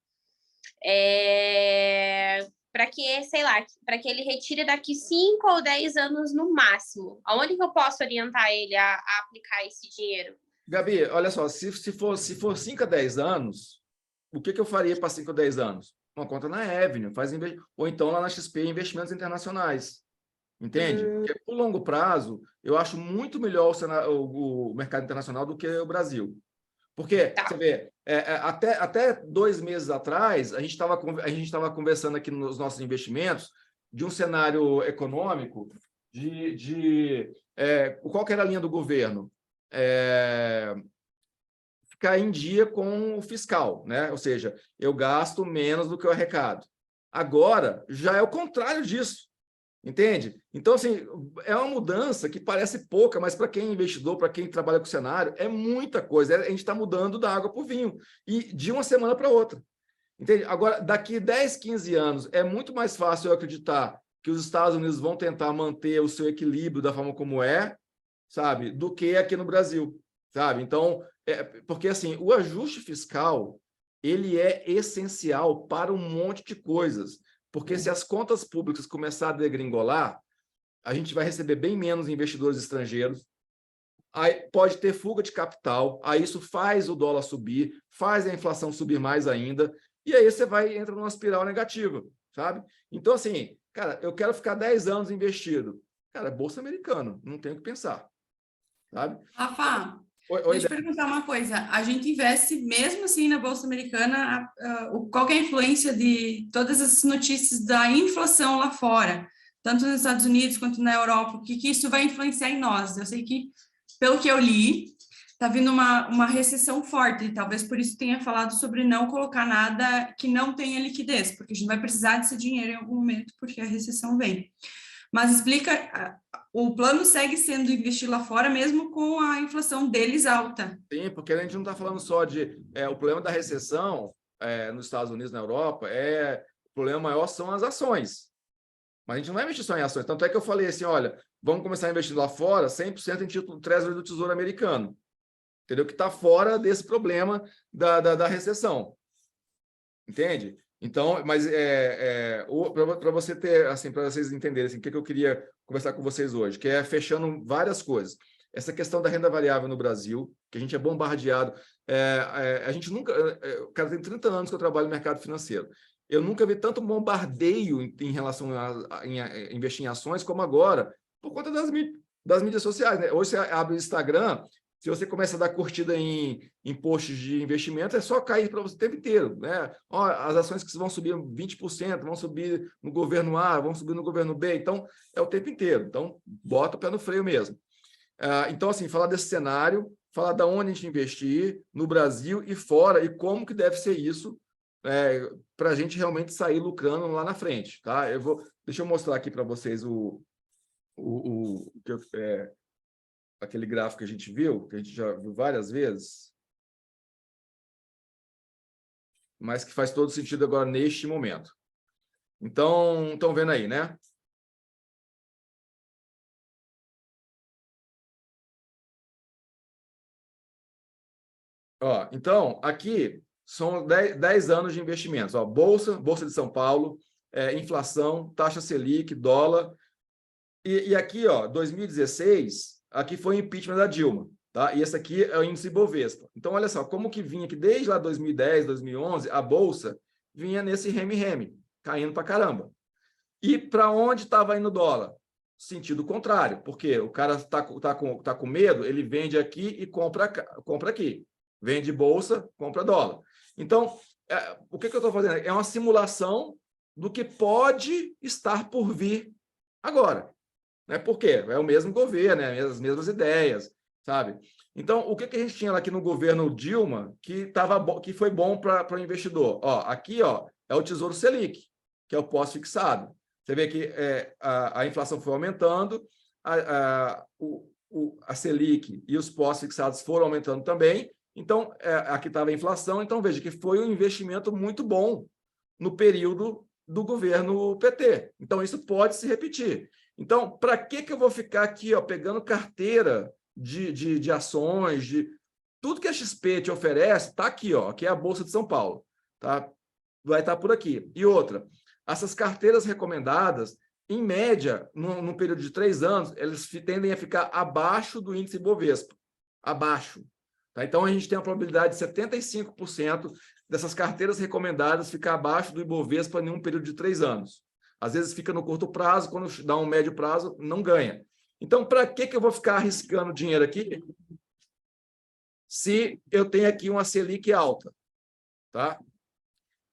para que, sei lá, para que ele retire daqui 5 ou 10 anos no máximo. Aonde que eu posso orientar ele a aplicar esse dinheiro? Gabi, olha só, se for 5 a 10 anos, o que eu faria para 5 a 10 anos? Uma conta na Avenue, ou então lá na XP Investimentos Internacionais. Entende? Porque, por longo prazo, eu acho muito melhor o mercado internacional do que o Brasil. Porque, você vê, até 2 meses atrás, a gente estava conversando aqui nos nossos investimentos de um cenário econômico qual que era a linha do governo? Ficar em dia com o fiscal, né? Ou seja, eu gasto menos do que eu arrecado. Agora, já é o contrário disso. Entende? Então, assim, é uma mudança que parece pouca, mas para quem é investidor, para quem trabalha com o cenário, é muita coisa. A gente está mudando da água para o vinho, e de uma semana para outra. Entende? Agora, daqui 10, 15 anos, é muito mais fácil eu acreditar que os Estados Unidos vão tentar manter o seu equilíbrio da forma como sabe, do que aqui no Brasil, sabe? Então, porque assim, o ajuste fiscal, ele é essencial para um monte de coisas. Porque se as contas públicas começarem a degringolar, a gente vai receber bem menos investidores estrangeiros, aí pode ter fuga de capital, aí isso faz o dólar subir, faz a inflação subir mais ainda, e aí você entra numa espiral negativa, sabe? Então, assim, cara, eu quero ficar 10 anos investido. Cara, Bolsa Americana, não tenho o que pensar, sabe? Rafa, deixa eu perguntar uma coisa. A gente investe mesmo assim na Bolsa Americana, qual que é a influência de todas essas notícias da inflação lá fora, tanto nos Estados Unidos quanto na Europa, o que isso vai influenciar em nós? Eu sei que, pelo que eu li, está vindo uma recessão forte, e talvez por isso tenha falado sobre não colocar nada que não tenha liquidez, porque a gente vai precisar desse dinheiro em algum momento, porque a recessão vem. Mas explica, o plano segue sendo investir lá fora, mesmo com a inflação deles alta. Sim, porque a gente não está falando só de... o problema da recessão nos Estados Unidos, na Europa, o problema maior são as ações. Mas a gente não vai investir só em ações. Tanto é que eu falei assim, olha, vamos começar a investir lá fora 100% em título Treasury do Tesouro Americano. Entendeu? Que está fora desse problema da recessão. Entende? Então, mas para você ter, assim, para vocês entenderem assim, o que eu queria conversar com vocês hoje, que é fechando várias coisas. Essa questão da renda variável no Brasil, que a gente é bombardeado. A gente nunca... cara, tem 30 anos que eu trabalho no mercado financeiro. Eu nunca vi tanto bombardeio em relação a investir em ações como agora, por conta das mídias sociais, né? Hoje você abre o Instagram, se você começa a dar curtida em posts de investimento, é só cair para você o tempo inteiro, né? Ó, as ações que vão subir 20%, vão subir no governo A, vão subir no governo B, então é o tempo inteiro. Então, bota o pé no freio mesmo. Então, assim, falar desse cenário, falar de onde a gente investir, no Brasil e fora, e como que deve ser isso, para a gente realmente sair lucrando lá na frente, tá? Deixa eu mostrar aqui para vocês aquele gráfico que a gente viu, que a gente já viu várias vezes, mas que faz todo sentido agora neste momento. Então, estão vendo aí, né? Ó, então, aqui são 10 anos de investimentos. Ó, Bolsa de São Paulo, inflação, taxa Selic, dólar. E aqui, ó, 2016, aqui foi o impeachment da Dilma. Tá? E esse aqui é o índice Bovespa. Então, olha só, como que vinha aqui desde lá 2010, 2011, a Bolsa vinha nesse reme-reme, caindo para caramba. E para onde estava indo o dólar? Sentido contrário, porque o cara está com medo, ele vende aqui e compra aqui. Vende bolsa, compra dólar. Então, o que eu estou fazendo? É uma simulação do que pode estar por vir agora. Né? Por quê? É o mesmo governo, né? As mesmas ideias, sabe? Então, o que a gente tinha aqui no governo Dilma que foi bom para o investidor? Ó, aqui, ó, é o Tesouro Selic, que é o pós-fixado. Você vê que a inflação foi aumentando, a Selic e os pós-fixados foram aumentando também. Então, aqui estava a inflação. Então, veja que foi um investimento muito bom no período do governo PT. Então, isso pode se repetir. Então, para que eu vou ficar aqui, ó, pegando carteira de ações, de tudo que a XP te oferece, está aqui, ó, aqui é a Bolsa de São Paulo. Tá? Vai estar por aqui. E outra, essas carteiras recomendadas, em média, num período de 3 anos, elas tendem a ficar abaixo do índice Bovespa. Abaixo. Tá? Então, a gente tem a probabilidade de 75% dessas carteiras recomendadas ficar abaixo do Ibovespa em um período de 3 anos. Às vezes fica no curto prazo, quando dá um médio prazo, não ganha. Então, para que eu vou ficar arriscando dinheiro aqui se eu tenho aqui uma Selic alta? Tá?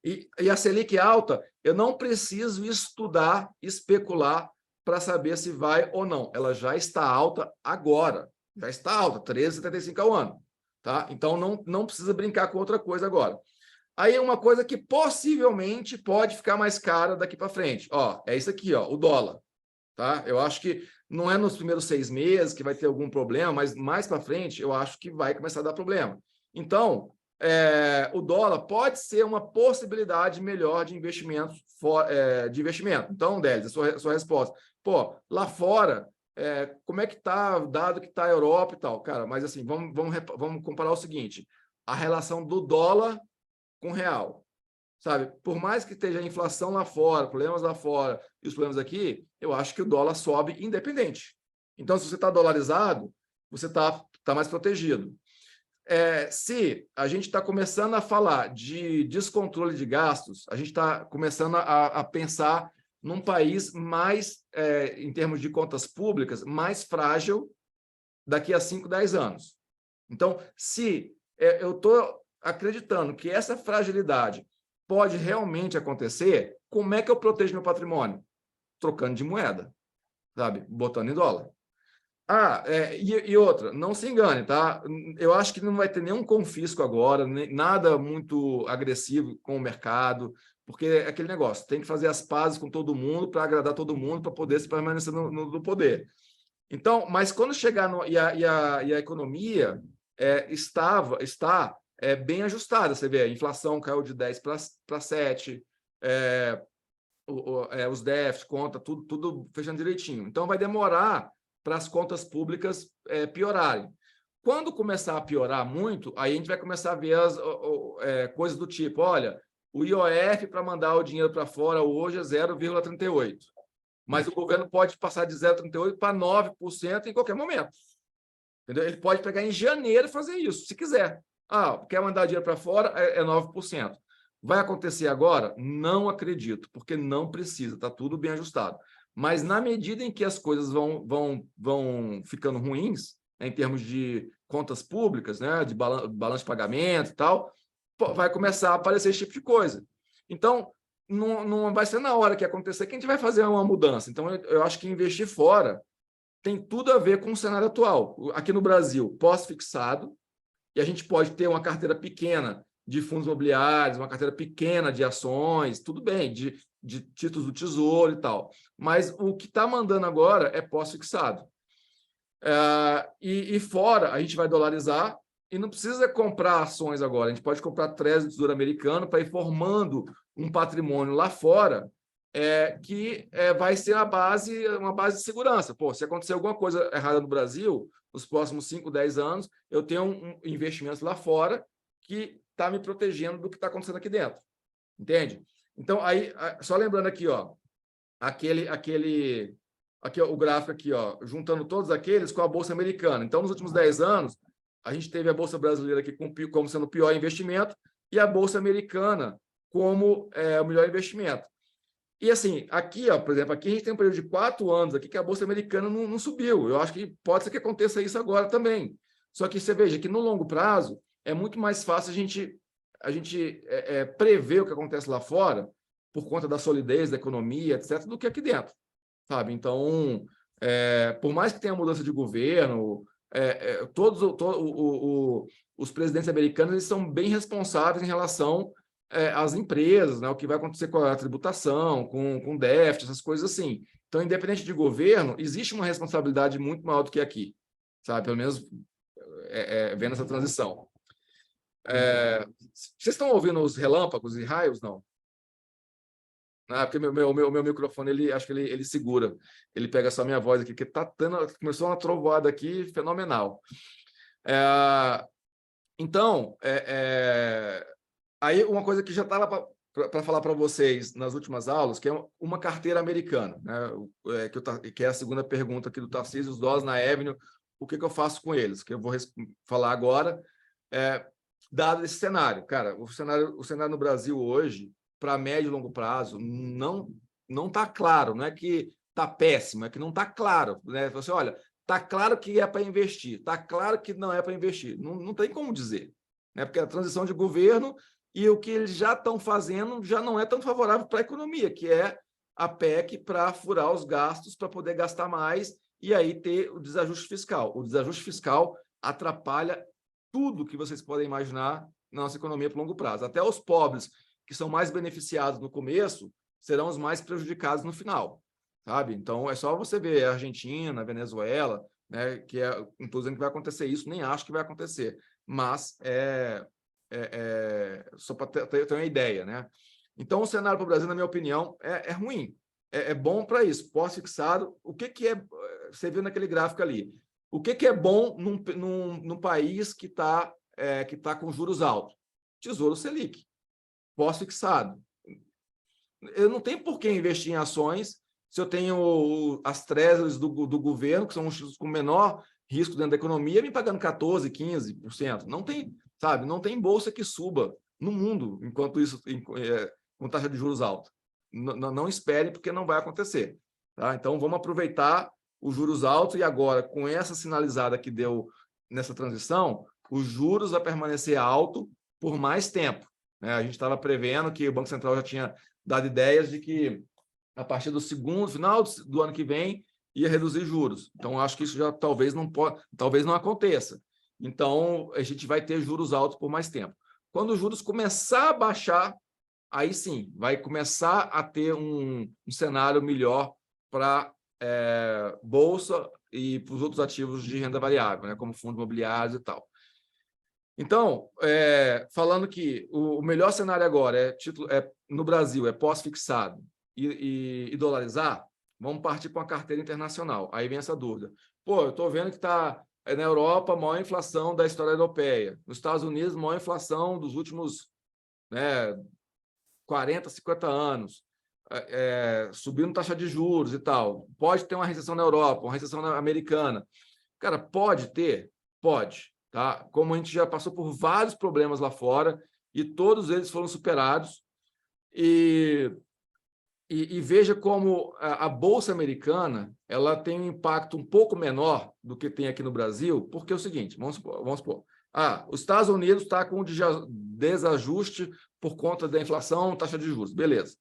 E a Selic alta, eu não preciso estudar, especular para saber se vai ou não. Ela já está alta agora. Já está alta, 13,75 ao ano. Tá? Então, não precisa brincar com outra coisa agora. Aí é uma coisa que possivelmente pode ficar mais cara daqui para frente. Ó, é isso aqui, ó, o dólar. Tá? Eu acho que não é nos primeiros 6 meses que vai ter algum problema, mas mais para frente eu acho que vai começar a dar problema. Então, o dólar pode ser uma possibilidade melhor de investimento. Então, Délis, a sua resposta. Pô, lá fora, como é que está, dado que está a Europa e tal? Cara, mas assim, vamos comparar o seguinte, a relação do dólar com real, sabe? Por mais que esteja a inflação lá fora, problemas lá fora e os problemas aqui, eu acho que o dólar sobe independente. Então, se você está dolarizado, você está mais protegido. Se a gente está começando a falar de descontrole de gastos, a gente está começando a pensar num país mais, em termos de contas públicas, mais frágil daqui a 5, 10 anos. Então, se eu estou acreditando que essa fragilidade pode realmente acontecer, como é que eu protejo meu patrimônio? Trocando de moeda, sabe? Botando em dólar. E outra, não se engane, tá? Eu acho que não vai ter nenhum confisco agora, nada muito agressivo com o mercado, porque é aquele negócio, tem que fazer as pazes com todo mundo para agradar todo mundo, para poder se permanecer no poder. Então, mas quando chegar e a economia está bem ajustada, você vê, a inflação caiu de 10 para 7, os déficits, conta, tudo fechando direitinho. Então, vai demorar para as contas públicas piorarem. Quando começar a piorar muito, aí a gente vai começar a ver coisas do tipo, olha, o IOF para mandar o dinheiro para fora hoje é 0,38, mas o governo pode passar de 0,38 para 9% em qualquer momento. Entendeu? Ele pode pegar em janeiro e fazer isso, se quiser. Quer mandar dinheiro para fora, é 9%. Vai acontecer agora? Não acredito, porque não precisa, está tudo bem ajustado. Mas na medida em que as coisas vão ficando ruins, né, em termos de contas públicas, né, de balanço de pagamento e tal, vai começar a aparecer esse tipo de coisa. Então, não vai ser na hora que acontecer que a gente vai fazer uma mudança. Então, eu acho que investir fora tem tudo a ver com o cenário atual. Aqui no Brasil, pós-fixado, e a gente pode ter uma carteira pequena de fundos imobiliários, uma carteira pequena de ações, tudo bem, de títulos do Tesouro e tal. Mas o que está mandando agora é pós-fixado. E fora, a gente vai dolarizar e não precisa comprar ações agora. A gente pode comprar Treasury do Tesouro Americano para ir formando um patrimônio lá fora que vai ser uma base de segurança. Pô, se acontecer alguma coisa errada no Brasil, nos próximos 5, 10 anos, eu tenho um investimento lá fora que está me protegendo do que está acontecendo aqui dentro. Entende? Então, aí, só lembrando aqui, ó, aqui o gráfico aqui, ó, juntando todos aqueles com a Bolsa Americana. Então, nos últimos 10 anos, a gente teve a Bolsa Brasileira aqui como sendo o pior investimento e a Bolsa Americana como o melhor investimento. E assim, aqui, ó, por exemplo, aqui a gente tem um período de 4 anos aqui que a Bolsa Americana não subiu. Eu acho que pode ser que aconteça isso agora também. Só que você veja que no longo prazo é muito mais fácil a gente prever o que acontece lá fora por conta da solidez da economia, etc., do que aqui dentro, sabe? Então, por mais que tenha mudança de governo, todos os presidentes americanos eles são bem responsáveis em relação às empresas, né? O que vai acontecer com a tributação, com o déficit, essas coisas assim. Então, independente de governo, existe uma responsabilidade muito maior do que aqui, sabe? Pelo menos vendo essa transição. Vocês estão ouvindo os relâmpagos e raios, não? Porque meu microfone, acho que ele segura. Ele pega só a minha voz aqui, porque começou uma trovoada aqui fenomenal. Então, aí uma coisa que já estava para falar para vocês nas últimas aulas, que é uma carteira americana, né? Que é a segunda pergunta aqui do Tarcísio, os dólares na Avenue, o que eu faço com eles? Que eu vou falar agora. Dado esse cenário, cara, o cenário no Brasil hoje, para médio e longo prazo, não está claro, não é que está péssimo, é que não está claro, né? Você olha, está claro que é para investir, está claro que não é para investir, não tem como dizer, né? Porque a transição de governo e o que eles já estão fazendo já não é tão favorável para a economia, que é a PEC para furar os gastos, para poder gastar mais e aí ter o desajuste fiscal. O desajuste fiscal atrapalha tudo que vocês podem imaginar na nossa economia por longo prazo. Até os pobres, que são mais beneficiados no começo, serão os mais prejudicados no final, sabe? Então, é só você ver a Argentina, a Venezuela, né, não estou dizendo que vai acontecer isso, nem acho que vai acontecer, mas só para ter uma ideia, né? Então, o cenário para o Brasil, na minha opinião, é ruim. É bom para isso, pós-fixado. O que é... Você viu naquele gráfico ali. O que é bom num país que tá com juros altos? Tesouro Selic, pós-fixado. Eu não tenho por que investir em ações se eu tenho as Treasuries do governo, que são os títulos com menor risco dentro da economia, me pagando 14%, 15%. Não tem, sabe? Não tem bolsa que suba no mundo, enquanto isso, com taxa de juros alta. Não espere, porque não vai acontecer. Tá? Então, vamos aproveitar os juros altos e agora, com essa sinalizada que deu nessa transição, os juros vai permanecer alto por mais tempo, né? A gente estava prevendo que o Banco Central já tinha dado ideias de que, a partir do final do ano que vem, ia reduzir juros. Então, acho que isso já talvez não aconteça. Então, a gente vai ter juros altos por mais tempo. Quando os juros começar a baixar, aí sim, vai começar a ter um cenário melhor para bolsa e para os outros ativos de renda variável, né, como fundos imobiliários e tal. Então, falando que o melhor cenário agora no Brasil é pós-fixado e dolarizar, vamos partir para uma carteira internacional. Aí vem essa dúvida. Pô, eu estou vendo que está na Europa a maior inflação da história europeia. Nos Estados Unidos, a maior inflação dos últimos 40, 50 anos. Subindo taxa de juros e tal. Pode ter uma recessão na Europa, uma recessão americana. Cara, pode ter? Pode. Tá? Como a gente já passou por vários problemas lá fora e todos eles foram superados. E veja como a Bolsa Americana ela tem um impacto um pouco menor do que tem aqui no Brasil, porque é o seguinte, vamos supor, os Estados Unidos está com desajuste por conta da inflação, taxa de juros, beleza.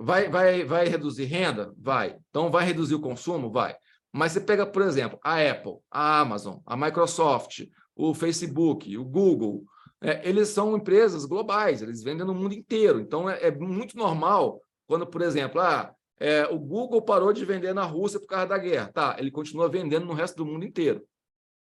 Vai reduzir renda? Vai. Então, vai reduzir o consumo? Vai. Mas você pega, por exemplo, a Apple, a Amazon, a Microsoft, o Facebook, o Google, eles são empresas globais, eles vendem no mundo inteiro. Então, é muito normal Quando, por exemplo, o Google parou de vender na Rússia por causa da guerra. Tá, ele continua vendendo no resto do mundo inteiro.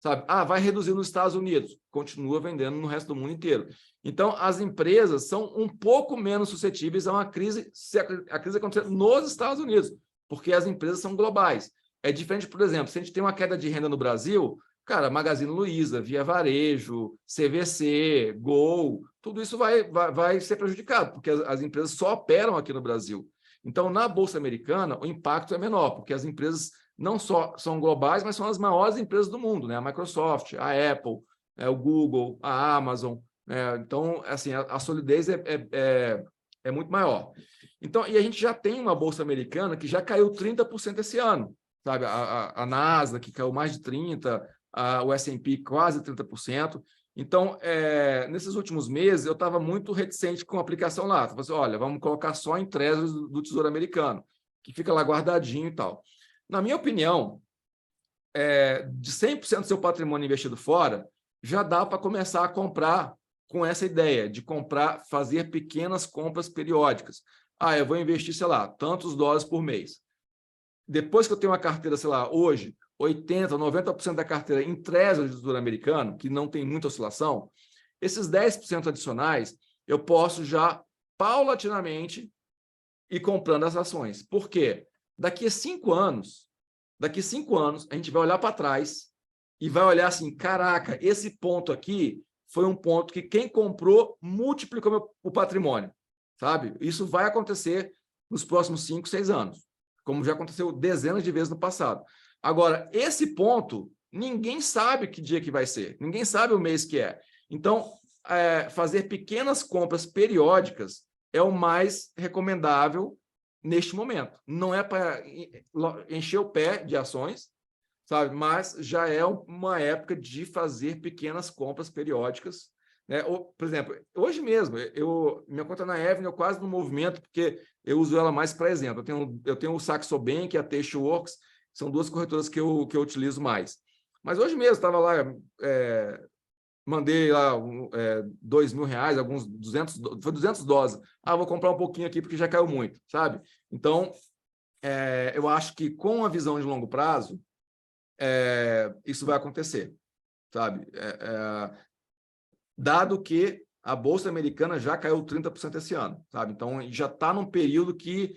Sabe? Vai reduzir nos Estados Unidos. Continua vendendo no resto do mundo inteiro. Então, as empresas são um pouco menos suscetíveis a uma crise, se a crise acontecer nos Estados Unidos, porque as empresas são globais. É diferente, por exemplo, se a gente tem uma queda de renda no Brasil, cara, Magazine Luiza, Via Varejo, CVC, Gol, tudo isso vai ser prejudicado, porque as empresas só operam aqui no Brasil. Então, na Bolsa Americana, o impacto é menor, porque as empresas não só são globais, mas são as maiores empresas do mundo, né? A Microsoft, a Apple, o Google, a Amazon. Então, assim, a solidez é muito maior. Então, e a gente já tem uma Bolsa Americana que já caiu 30% esse ano, sabe? A Nasdaq, que caiu mais de 30%, o S&P quase 30%. Então, nesses últimos meses, eu estava muito reticente com a aplicação lá. Eu falei assim, olha, vamos colocar só em Treasuries do Tesouro Americano, que fica lá guardadinho e tal. Na minha opinião, de 100% do seu patrimônio investido fora, já dá para começar a comprar com essa ideia de fazer pequenas compras periódicas. Eu vou investir, sei lá, tantos dólares por mês. Depois que eu tenho uma carteira, sei lá, hoje, 80%, 90% da carteira em Treasuries do Tesouro Americano, que não tem muita oscilação, esses 10% adicionais, eu posso já, paulatinamente, ir comprando as ações. Por quê? Daqui a 5 anos, a gente vai olhar para trás e vai olhar assim, caraca, esse ponto aqui foi um ponto que quem comprou multiplicou o patrimônio, sabe? Isso vai acontecer nos próximos 5, 6 anos, como já aconteceu dezenas de vezes no passado. Agora, esse ponto, ninguém sabe que dia que vai ser, ninguém sabe o mês que é. Então, fazer pequenas compras periódicas é o mais recomendável neste momento. Não é para encher o pé de ações, sabe? Mas já é uma época de fazer pequenas compras periódicas, né? Por exemplo, hoje mesmo, minha conta na Avenue eu quase no movimento, porque eu uso ela mais para exemplo. Eu tenho o Saxo Bank e a Tasteworks, são duas corretoras que eu utilizo mais. Mas hoje mesmo, estava lá, mandei lá R$2.000, alguns 200, foi 200 dólares. Vou comprar um pouquinho aqui porque já caiu muito, sabe? Então, eu acho que com a visão de longo prazo, isso vai acontecer, sabe? Dado que a Bolsa Americana já caiu 30% esse ano, sabe? Então, já está num período que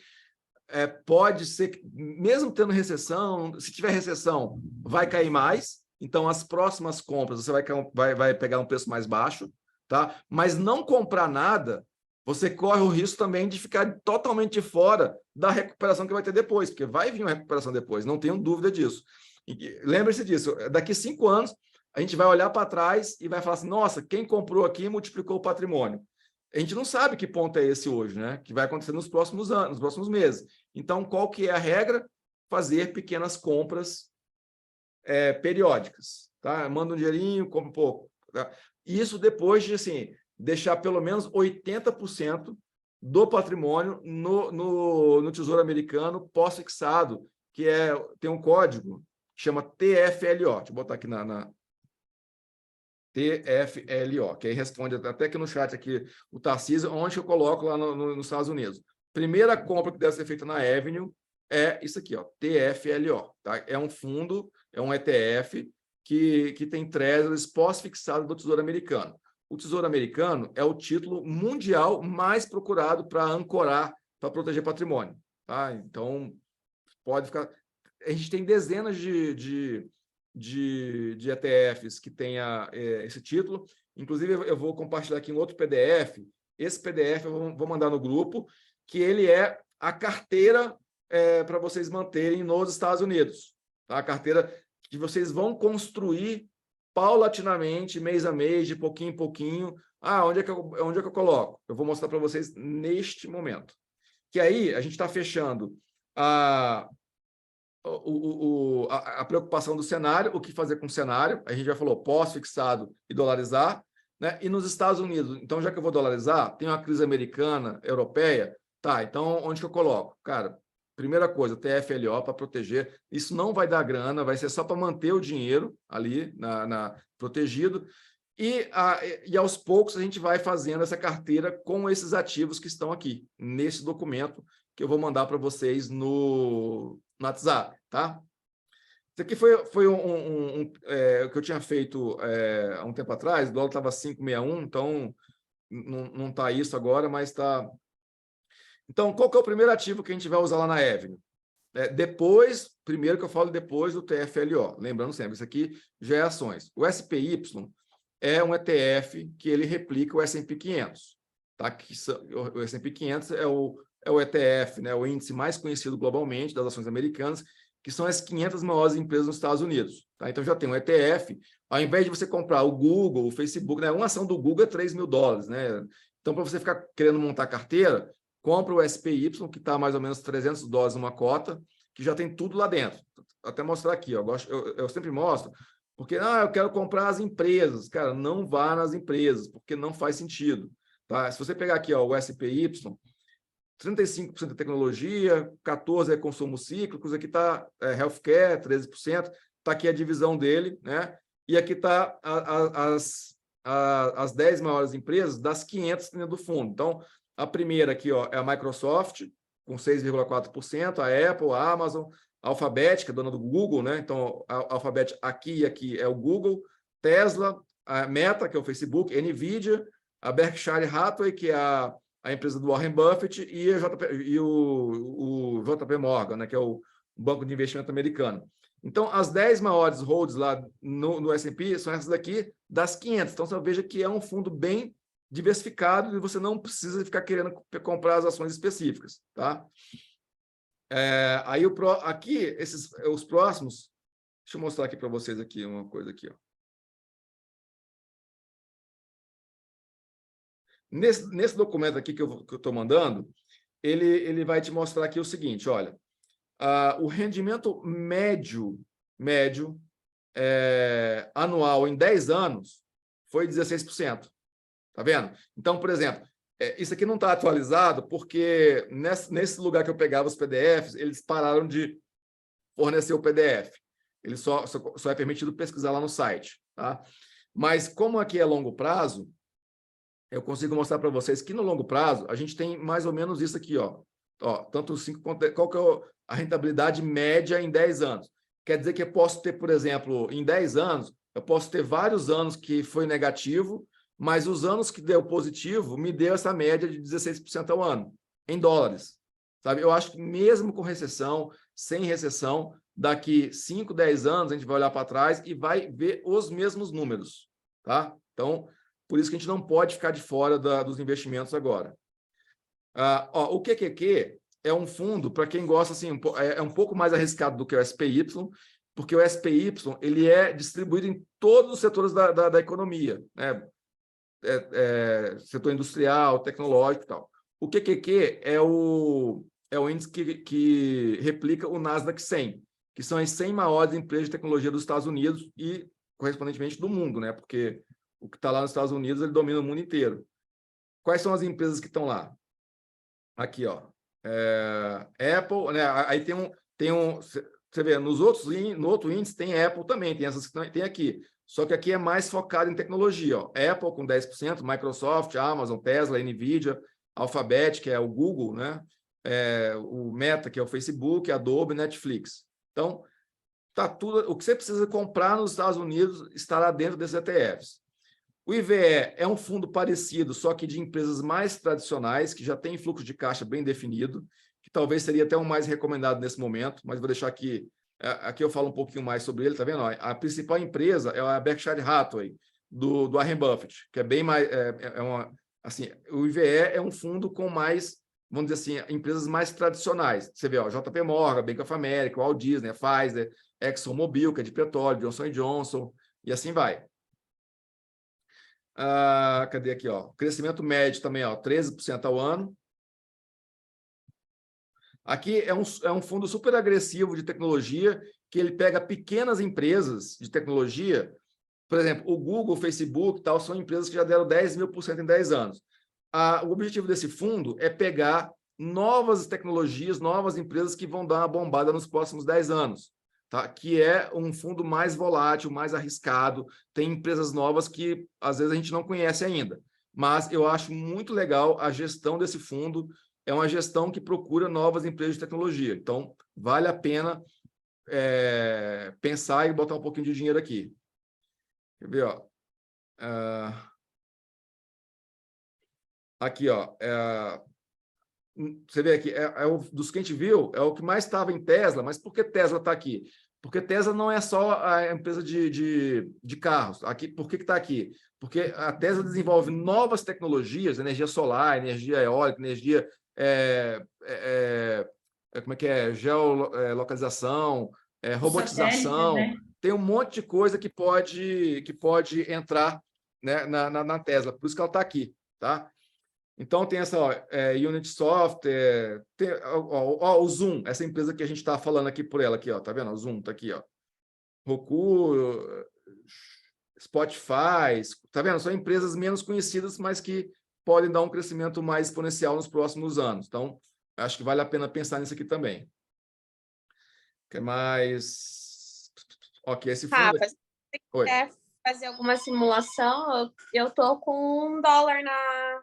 pode ser, mesmo tendo recessão, se tiver recessão, vai cair mais. Então, as próximas compras, você vai pegar um preço mais baixo, tá? Mas não comprar nada, você corre o risco também de ficar totalmente fora da recuperação que vai ter depois, porque vai vir uma recuperação depois, não tenho dúvida disso. Lembre-se disso, daqui 5 anos, a gente vai olhar para trás e vai falar assim, nossa, quem comprou aqui multiplicou o patrimônio. A gente não sabe que ponto é esse hoje, né? Que vai acontecer nos próximos anos, nos próximos meses. Então, qual que é a regra? Fazer pequenas compras periódicas, tá? Manda um dinheirinho, compra um pouco. Tá? Isso depois de, assim, deixar pelo menos 80% do patrimônio no Tesouro Americano pós-fixado, que tem um código que chama TFLO. Deixa eu botar aqui na TFLO, que aí responde até aqui no chat aqui o Tarcísio, onde eu coloco lá nos Estados Unidos. Primeira compra que deve ser feita na Avenue é isso aqui, ó, TFLO. Tá? É um fundo, é um ETF que tem Treasuries pós-fixado do Tesouro Americano. O Tesouro Americano é o título mundial mais procurado para ancorar, para proteger patrimônio. Tá? Então, pode ficar... A gente tem dezenas de ETFs que tenha esse título. Inclusive, eu vou compartilhar aqui um outro PDF. Esse PDF eu vou mandar no grupo, que ele é a carteira para vocês manterem nos Estados Unidos. Tá? A carteira que vocês vão construir paulatinamente, mês a mês, de pouquinho em pouquinho. Onde é que eu coloco? Eu vou mostrar para vocês neste momento. Que aí a gente está fechando a preocupação do cenário, o que fazer com o cenário. A gente já falou pós-fixado e dolarizar, né? E nos Estados Unidos, então, já que eu vou dolarizar, tem uma crise americana, europeia, tá, então onde que eu coloco? Cara, primeira coisa, TFLO para proteger, isso não vai dar grana, vai ser só para manter o dinheiro ali protegido. E aos poucos a gente vai fazendo essa carteira com esses ativos que estão aqui, nesse documento que eu vou mandar para vocês no WhatsApp, tá? Isso aqui foi o que eu tinha feito há um tempo atrás, o dólar estava 5,61, então não está isso agora, mas está... Então, qual que é o primeiro ativo que a gente vai usar lá na Avenue? Primeiro que eu falo depois do TFLO, lembrando sempre, isso aqui já é ações. O SPY é um ETF que ele replica o S&P 500, tá? O S&P 500 é o ETF, né? O índice mais conhecido globalmente das ações americanas, que são as 500 maiores empresas nos Estados Unidos, tá? Então já tem um ETF, ao invés de você comprar o Google, o Facebook, né? Uma ação do Google é $3.000, né? Então, para você ficar querendo montar carteira, compra o SPY, que está mais ou menos $300 uma cota, que já tem tudo lá dentro. Vou até mostrar aqui, ó. Eu sempre mostro, porque eu quero comprar as empresas. Cara, não vá nas empresas, porque não faz sentido. Tá? Se você pegar aqui ó, o SPY, 35% é tecnologia, 14% é consumo cíclicos, aqui está healthcare, 13%, está aqui a divisão dele, né? E aqui está as 10 maiores empresas das 500 dentro do fundo. Então, a primeira aqui ó, é a Microsoft, com 6,4%, a Apple, a Amazon, a Alphabet, que é dona do Google, né? Então, a Alphabet aqui e aqui é o Google, Tesla, a Meta, que é o Facebook, Nvidia, a Berkshire Hathaway, que é a empresa do Warren Buffett, e o JP Morgan, né? Que é o banco de investimento americano. Então, as 10 maiores holds lá no S&P são essas daqui das 500. Então, você veja que é um fundo bem diversificado e você não precisa ficar querendo comprar as ações específicas, tá? Aí aqui, os próximos, deixa eu mostrar aqui para vocês aqui uma coisa aqui, ó. Nesse documento aqui que eu estou mandando, ele vai te mostrar aqui o seguinte, olha, o rendimento médio anual em 10 anos foi 16%. Tá vendo? Então, por exemplo, isso aqui não está atualizado porque nesse lugar que eu pegava os PDFs, eles pararam de fornecer o PDF. Ele só é permitido pesquisar lá no site. Tá? Mas como aqui é longo prazo, eu consigo mostrar para vocês que no longo prazo a gente tem mais ou menos isso aqui, ó. Tanto 5 quanto... Qual que é a rentabilidade média em 10 anos? Quer dizer que eu posso ter, por exemplo, em 10 anos, eu posso ter vários anos que foi negativo, mas os anos que deu positivo me deu essa média de 16% ao ano, em dólares. Sabe? Eu acho que mesmo com recessão, sem recessão, daqui 5, 10 anos, a gente vai olhar para trás e vai ver os mesmos números. Tá? Então, por isso que a gente não pode ficar de fora dos investimentos agora. O QQQ é um fundo, para quem gosta, assim, é um pouco mais arriscado do que o SPY, porque o SPY ele é distribuído em todos os setores da economia, né? Setor industrial, tecnológico e tal. O QQQ é o índice que replica o Nasdaq 100, que são as 100 maiores empresas de tecnologia dos Estados Unidos e, correspondentemente, do mundo, né? Porque o que está lá nos Estados Unidos, ele domina o mundo inteiro. Quais são as empresas que estão lá? Aqui, ó. Apple, né? Aí você vê, no outro índice tem Apple também, tem essas que tem aqui. Só que aqui é mais focado em tecnologia. Ó. Apple com 10%, Microsoft, Amazon, Tesla, Nvidia, Alphabet, que é o Google, né? O Meta, que é o Facebook, Adobe, Netflix. Então, tá tudo. O que você precisa comprar nos Estados Unidos estará dentro desses ETFs. O IVE é um fundo parecido, só que de empresas mais tradicionais, que já tem fluxo de caixa bem definido, que talvez seria até o mais recomendado nesse momento, mas vou deixar aqui. Aqui eu falo um pouquinho mais sobre ele, tá vendo? A principal empresa é a Berkshire Hathaway, do Warren Buffett, que é bem mais... assim, o IVE é um fundo com mais, vamos dizer assim, empresas mais tradicionais. Você vê, ó, JP Morgan, Bank of America, Walt Disney, Pfizer, ExxonMobil, que é de petróleo, Johnson & Johnson, e assim vai. Cadê aqui? Ó? Crescimento médio também, ó, 13% ao ano. Aqui é um fundo super agressivo de tecnologia, que ele pega pequenas empresas de tecnologia. Por exemplo, o Google, o Facebook, tal, são empresas que já deram 10.000% em 10 anos. O objetivo desse fundo é pegar novas tecnologias, novas empresas que vão dar uma bombada nos próximos 10 anos. tá? Que é um fundo mais volátil, mais arriscado, tem empresas novas que às vezes a gente não conhece ainda, mas eu acho muito legal a gestão desse fundo, é uma gestão que procura novas empresas de tecnologia, então vale a pena pensar e botar um pouquinho de dinheiro aqui. Quer ver, ó? Aqui, ó, você vê aqui, dos que a gente viu, é o que mais estava em Tesla, mas por que Tesla está aqui? Porque Tesla não é só a empresa de carros. Aqui, por que está aqui? Porque a Tesla desenvolve novas tecnologias, energia solar, energia eólica, energia como é que é? Geolocalização, robotização. Né? Tem um monte de coisa que pode entrar, né, na Tesla. Por isso que ela está aqui, tá? Então, tem essa Unity Software, o Zoom, essa empresa que a gente está falando aqui por ela, aqui, ó, tá vendo? O Zoom está aqui, ó. Roku, Spotify, tá vendo? São empresas menos conhecidas, mas que podem dar um crescimento mais exponencial nos próximos anos. Então, acho que vale a pena pensar nisso aqui também. O que mais? Ok, esse fundo... Rafa, se você quiser fazer alguma simulação, eu tô com $1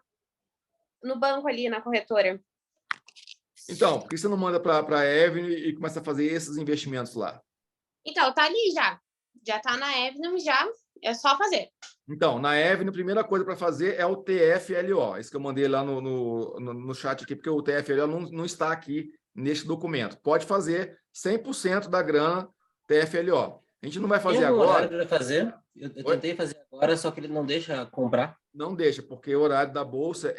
no banco ali, na corretora. Então, por que você não manda para a Avenue e começa a fazer esses investimentos lá? Então, tá ali já. Já tá na Avenue, já. É só fazer. Então, na Avenue, a primeira coisa para fazer é o TFLO. Isso que eu mandei lá no chat aqui, porque o TFLO não está aqui neste documento. Pode fazer 100% da grana TFLO. A gente não vai fazer agora. Horário para fazer? Eu tentei fazer agora, só que ele não deixa comprar. Não deixa, porque o horário da bolsa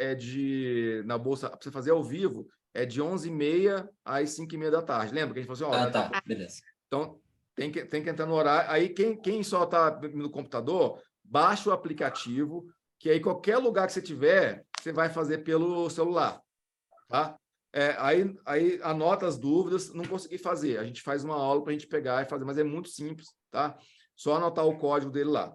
na bolsa, para você fazer ao vivo, é de 11h30 às 5h30 da tarde. Lembra que a gente falou assim, Tá, beleza. Então, tem que entrar no horário. Aí, quem só está no computador, baixa o aplicativo, que aí qualquer lugar que você tiver, você vai fazer pelo celular, tá? Aí anota as dúvidas, não consegui fazer. A gente faz uma aula para a gente pegar e fazer, mas é muito simples, tá? Só anotar o código dele lá.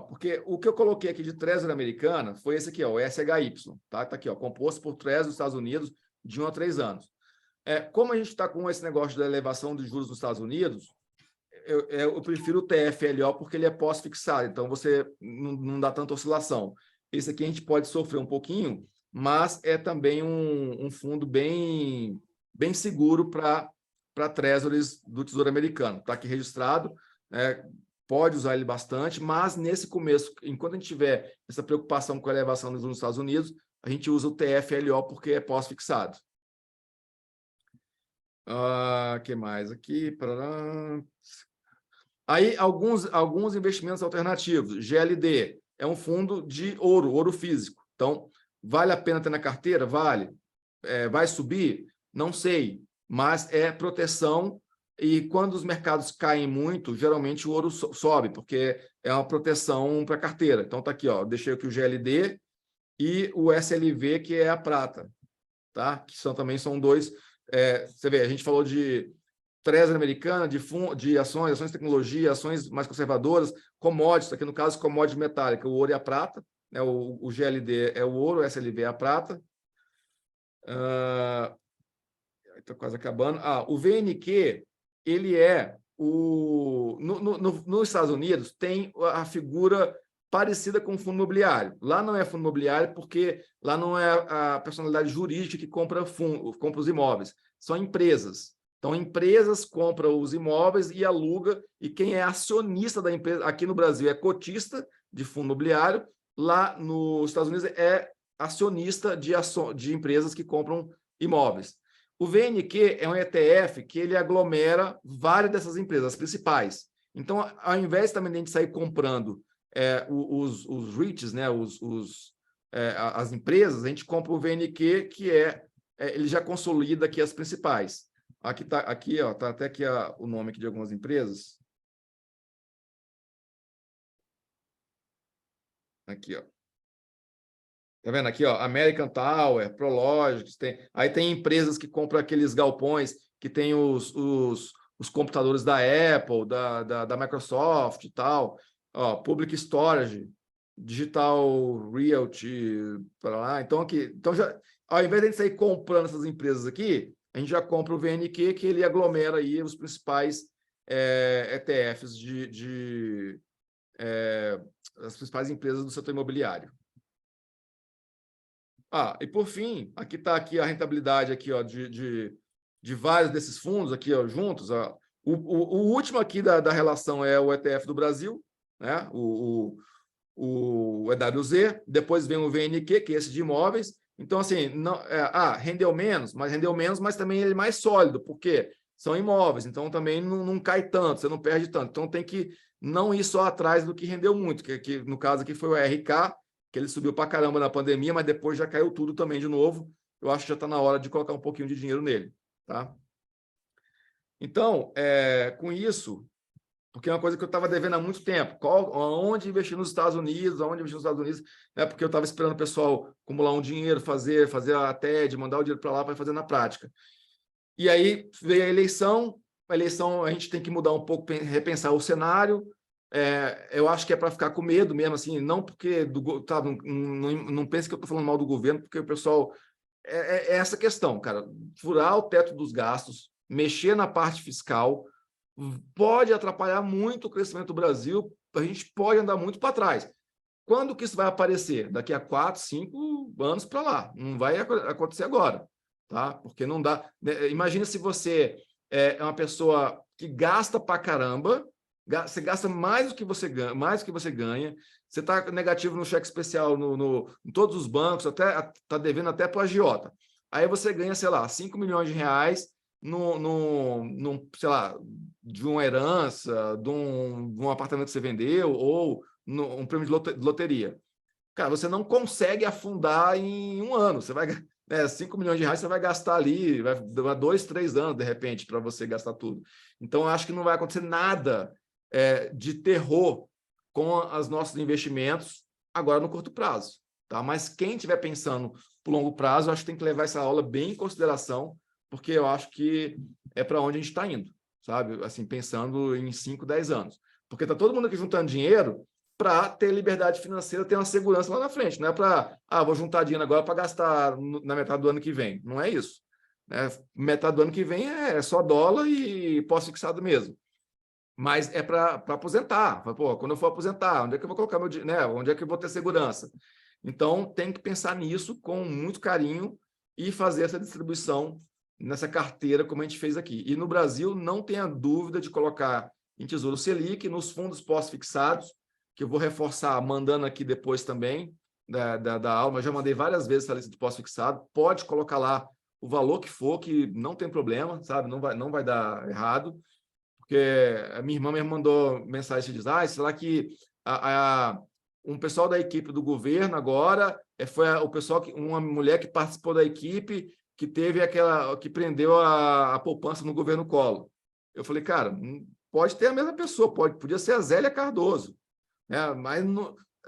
Porque o que eu coloquei aqui de Treasury americana foi esse aqui, ó, o SHY, tá? Tá aqui, ó, composto por Treasury dos Estados Unidos de 1 a 3 anos. Como a gente está com esse negócio da elevação de juros nos Estados Unidos, eu prefiro o TFLO porque ele é pós-fixado, então você não dá tanta oscilação. Esse aqui a gente pode sofrer um pouquinho, mas é também um fundo bem seguro para Treasuries do Tesouro Americano. Está aqui registrado, pode usar ele bastante, mas nesse começo, enquanto a gente tiver essa preocupação com a elevação dos juros nos Estados Unidos, a gente usa o TFLO porque é pós-fixado. Que mais aqui? Aí, alguns investimentos alternativos. GLD é um fundo de ouro físico. Então, vale a pena ter na carteira? Vale. Vai subir? Não sei. Mas é proteção e quando os mercados caem muito, geralmente o ouro sobe, porque é uma proteção para a carteira. Então, está aqui, ó, deixei aqui o GLD e o SLV, que é a prata, tá? Que também são dois... você vê, a gente falou de Treasury americana, de ações de tecnologia, ações mais conservadoras, commodities, aqui no caso, commodity metálica, o ouro e a prata, né? O GLD é o ouro, o SLV é a prata. Está quase acabando. O VNQ, ele é nos Estados Unidos, tem a figura parecida com o fundo imobiliário. Lá não é fundo imobiliário porque lá não é a personalidade jurídica que compra os imóveis, são empresas. Então, empresas compram os imóveis e aluga, e quem é acionista da empresa, aqui no Brasil é cotista de fundo imobiliário, lá nos Estados Unidos é acionista de empresas que compram imóveis. O VNQ é um ETF que ele aglomera várias dessas empresas, as principais. Então, ao invés também de a gente sair comprando os REITs, né, as empresas, a gente compra o VNQ, que ele já consolida aqui as principais. Aqui, ó, tá até aqui o nome aqui de algumas empresas. Aqui, ó. Tá vendo aqui, ó? American Tower, Prologis, aí tem empresas que compram aqueles galpões que tem os computadores da Apple, da Microsoft e tal. Ó, Public Storage, Digital Realty, para lá. Então, já, ao invés de a gente sair comprando essas empresas aqui, a gente já compra o VNQ, que ele aglomera aí os principais ETFs as principais empresas do setor imobiliário. E por fim, aqui está aqui a rentabilidade aqui, ó, de vários desses fundos aqui, ó, juntos. Ó. O último aqui da relação é o ETF do Brasil, né? O EWZ, depois vem o VNQ, que é esse de imóveis. Então, assim, não, rendeu menos, mas também ele é mais sólido, porque são imóveis, então também não cai tanto, você não perde tanto. Então tem que não ir só atrás do que rendeu muito, que no caso aqui foi o RK, que ele subiu para caramba na pandemia, mas depois já caiu tudo também de novo. Eu acho que já está na hora de colocar um pouquinho de dinheiro nele. Tá? Então, com isso, porque é uma coisa que eu estava devendo há muito tempo, onde investir nos Estados Unidos, né? Porque eu estava esperando o pessoal acumular um dinheiro, fazer a TED, mandar o dinheiro para lá para fazer na prática. E aí veio a eleição a gente tem que mudar um pouco, repensar o cenário. Eu acho que é para ficar com medo mesmo, assim, não porque não pense que eu estou falando mal do governo, porque o pessoal é essa questão, cara, furar o teto dos gastos, mexer na parte fiscal, pode atrapalhar muito o crescimento do Brasil, a gente pode andar muito para trás. Quando que isso vai aparecer? Daqui a 4, 5 anos para lá, não vai acontecer agora, tá? Porque não dá. Imagina se você é uma pessoa que gasta para caramba, você gasta mais do que você ganha, você está negativo no cheque especial em todos os bancos, até está devendo até para o agiota. Aí você ganha, sei lá, 5 milhões de reais sei lá, de uma herança, de um apartamento que você vendeu, ou um prêmio de loteria. Cara, você não consegue afundar em um ano. Você vai 5 milhões de reais, você vai gastar ali, vai demorar 2, 3 anos, de repente, para você gastar tudo. Então, eu acho que não vai acontecer nada de terror com os nossos investimentos agora no curto prazo. Tá? Mas quem estiver pensando por longo prazo, eu acho que tem que levar essa aula bem em consideração, porque eu acho que é para onde a gente está indo, sabe? Assim, pensando em 5, 10 anos. Porque está todo mundo aqui juntando dinheiro para ter liberdade financeira, ter uma segurança lá na frente. Não é para, vou juntar dinheiro agora para gastar na metade do ano que vem. Não é isso. Metade do ano que vem é só dólar e pós-fixado mesmo. Mas é para aposentar. Pô, quando eu for aposentar, onde é que eu vou colocar meu dinheiro? Né? Onde é que eu vou ter segurança? Então, tem que pensar nisso com muito carinho e fazer essa distribuição nessa carteira, como a gente fez aqui. E no Brasil, não tenha dúvida de colocar em Tesouro Selic, nos fundos pós-fixados, que eu vou reforçar, mandando aqui depois também da aula, eu já mandei várias vezes essa lista de pós-fixado, pode colocar lá o valor que for, que não tem problema, sabe? Não vai dar errado, porque a minha irmã me mandou mensagem e diz, será que um pessoal da equipe do governo agora, foi o pessoal, uma mulher que participou da equipe, que teve que prendeu a poupança no governo Collor. Eu falei, cara, pode ter a mesma pessoa, podia ser a Zélia Cardoso, né? Mas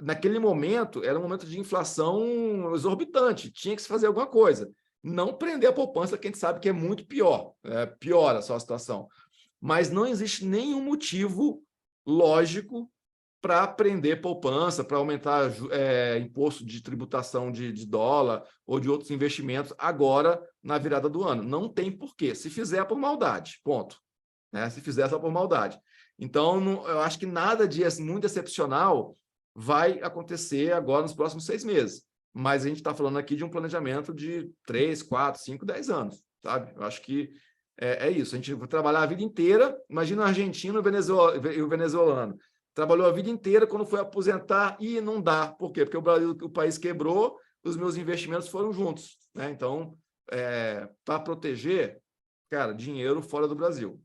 naquele momento, era um momento de inflação exorbitante, tinha que se fazer alguma coisa. Não prender a poupança, que a gente sabe que é muito pior, piora a sua situação. Mas não existe nenhum motivo lógico para prender poupança, para aumentar imposto de tributação de dólar ou de outros investimentos agora na virada do ano. Não tem porquê. Se fizer por maldade, ponto. Se fizer só por maldade. Então, eu acho que nada de muito excepcional vai acontecer agora nos próximos 6 meses. Mas a gente está falando aqui de um planejamento de 3, 4, 5, 10 anos. Sabe? Eu acho que é isso. A gente vai trabalhar a vida inteira. Imagina o argentino e o venezuelano. Trabalhou a vida inteira, quando foi aposentar, e não dá. Por quê? Porque o país quebrou, os meus investimentos foram juntos. Né? Então, para proteger, cara, dinheiro fora do Brasil.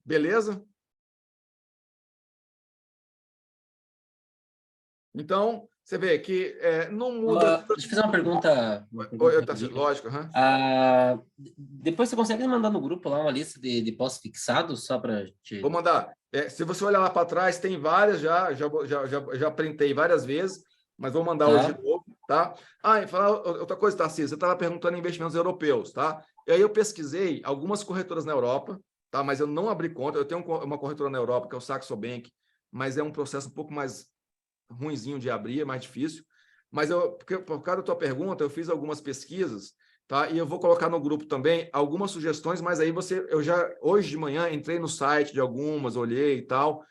Beleza? Então, você vê que não muda... Deixa eu fazer uma pergunta. Lógico. Depois você consegue mandar no grupo lá uma lista de pós-fixados, só para te... Vou mandar. Se você olhar lá para trás, tem várias, já printei várias vezes, mas vou mandar hoje de novo, tá? E falar outra coisa, Tarcísio, você estava perguntando em investimentos europeus, tá? E aí eu pesquisei algumas corretoras na Europa, tá? Mas eu não abri conta. Eu tenho uma corretora na Europa, que é o Saxo Bank, mas é um processo um pouco mais ruinzinho de abrir, é mais difícil. Mas por causa da tua pergunta, eu fiz algumas pesquisas tá? E eu vou colocar no grupo também algumas sugestões, mas aí eu já, hoje de manhã, entrei no site de algumas, olhei e tal.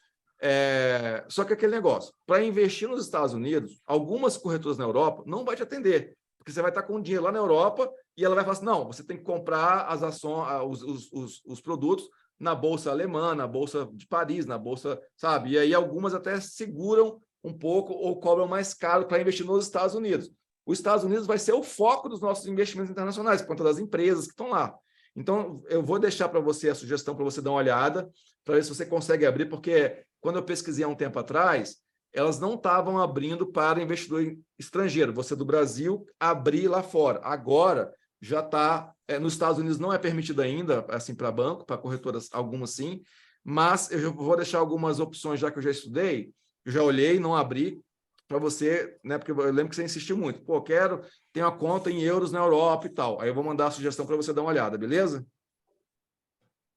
Só que aquele negócio, para investir nos Estados Unidos, algumas corretoras na Europa não vai te atender, porque você vai estar com dinheiro lá na Europa e ela vai falar assim, não, você tem que comprar as ações, os produtos na Bolsa Alemã, na Bolsa de Paris, na Bolsa, sabe? E aí algumas até seguram um pouco ou cobram mais caro para investir nos Estados Unidos. Os Estados Unidos vai ser o foco dos nossos investimentos internacionais, por conta das empresas que estão lá. Então, eu vou deixar para você a sugestão para você dar uma olhada, para ver se você consegue abrir, porque quando eu pesquisei há um tempo atrás, elas não estavam abrindo para investidor estrangeiro, você do Brasil abrir lá fora. Agora, já está, nos Estados Unidos não é permitido ainda, assim, para banco, para corretoras, algumas sim, mas eu vou deixar algumas opções, já que eu já estudei, eu já olhei, não abri, para você, né? Porque eu lembro que você insistiu muito. Pô, tenho uma conta em euros na Europa e tal. Aí eu vou mandar a sugestão para você dar uma olhada, beleza?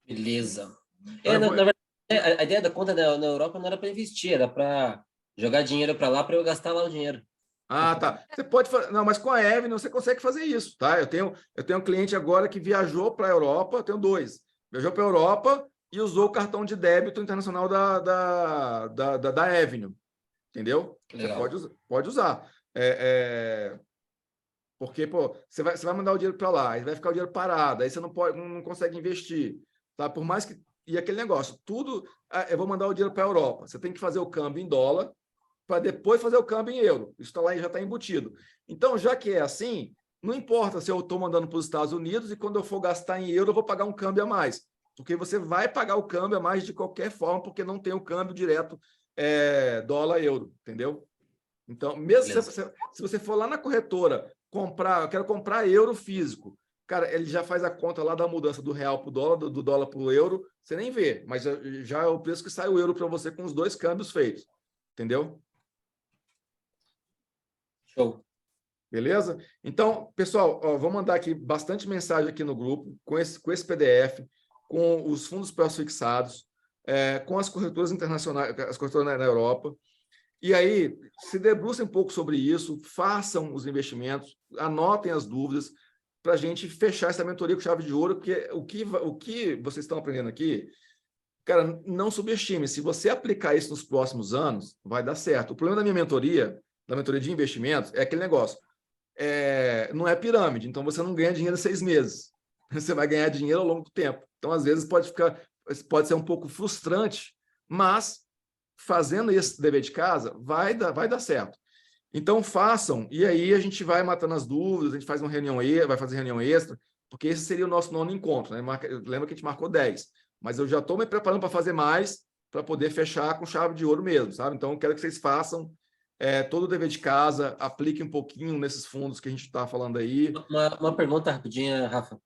Beleza. Na verdade, a ideia da conta na Europa não era para investir, era para jogar dinheiro para lá para eu gastar lá o dinheiro. Ah, tá. Você pode fazer. Não, mas com a Avenue você consegue fazer isso, tá? Eu tenho um cliente agora que viajou para a Europa, eu tenho 2. Viajou para a Europa e usou o cartão de débito internacional da Avenue. Entendeu? Legal. Você pode usar. Porque, pô, você vai mandar o dinheiro para lá, aí vai ficar o dinheiro parado, aí você não consegue investir. Tá? Por mais que. E aquele negócio, tudo. Eu vou mandar o dinheiro para a Europa. Você tem que fazer o câmbio em dólar para depois fazer o câmbio em euro. Isso tá lá e já está embutido. Então, já que é assim, não importa se eu estou mandando para os Estados Unidos e quando eu for gastar em euro, eu vou pagar um câmbio a mais. Porque você vai pagar o câmbio a mais de qualquer forma, porque não tem o câmbio direto dólar-euro, entendeu? Então, mesmo se você for lá na corretora comprar, eu quero comprar euro físico, cara, ele já faz a conta lá da mudança do real para o dólar, do dólar para o euro, você nem vê, mas já é o preço que sai o euro para você com os 2 câmbios feitos, entendeu? Show. Beleza? Então, pessoal, vou mandar aqui bastante mensagem aqui no grupo, com esse PDF, com os fundos pré-fixados, com as corretoras internacionais, as corretoras na Europa. E aí, se debrucem um pouco sobre isso, façam os investimentos, anotem as dúvidas, para a gente fechar essa mentoria com chave de ouro, porque o que vocês estão aprendendo aqui, cara, não subestime. Se você aplicar isso nos próximos anos, vai dar certo. O problema da minha mentoria, da mentoria de investimentos, é aquele negócio. Não é pirâmide, então você não ganha dinheiro em 6 meses. Você vai ganhar dinheiro ao longo do tempo. Então, às vezes, pode ser um pouco frustrante, mas fazendo esse dever de casa, vai dar certo. Então, façam, e aí a gente vai matando as dúvidas, a gente faz vai fazer reunião extra, porque esse seria o nosso 9º encontro, né? Lembra que a gente marcou 10, mas eu já estou me preparando para fazer mais, para poder fechar com chave de ouro mesmo, sabe? Então, eu quero que vocês façam todo o dever de casa, apliquem um pouquinho nesses fundos que a gente está falando aí. Uma pergunta rapidinha, Rafa.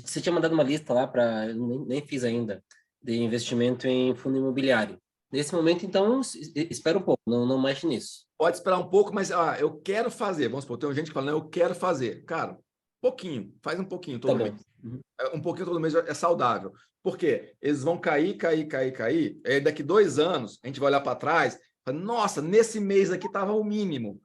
Você tinha mandado uma lista lá para, nem fiz ainda, de investimento em fundo imobiliário. Nesse momento, então, espera um pouco, não mexe nisso. Pode esperar um pouco, mas eu quero fazer. Vamos supor, tem gente que fala, não, eu quero fazer. Cara, pouquinho, faz um pouquinho todo mês. Uhum. Um pouquinho todo mês é saudável. Por quê? Eles vão cair. Aí daqui 2 anos, a gente vai olhar para trás, fala, nossa, nesse mês aqui estava o mínimo.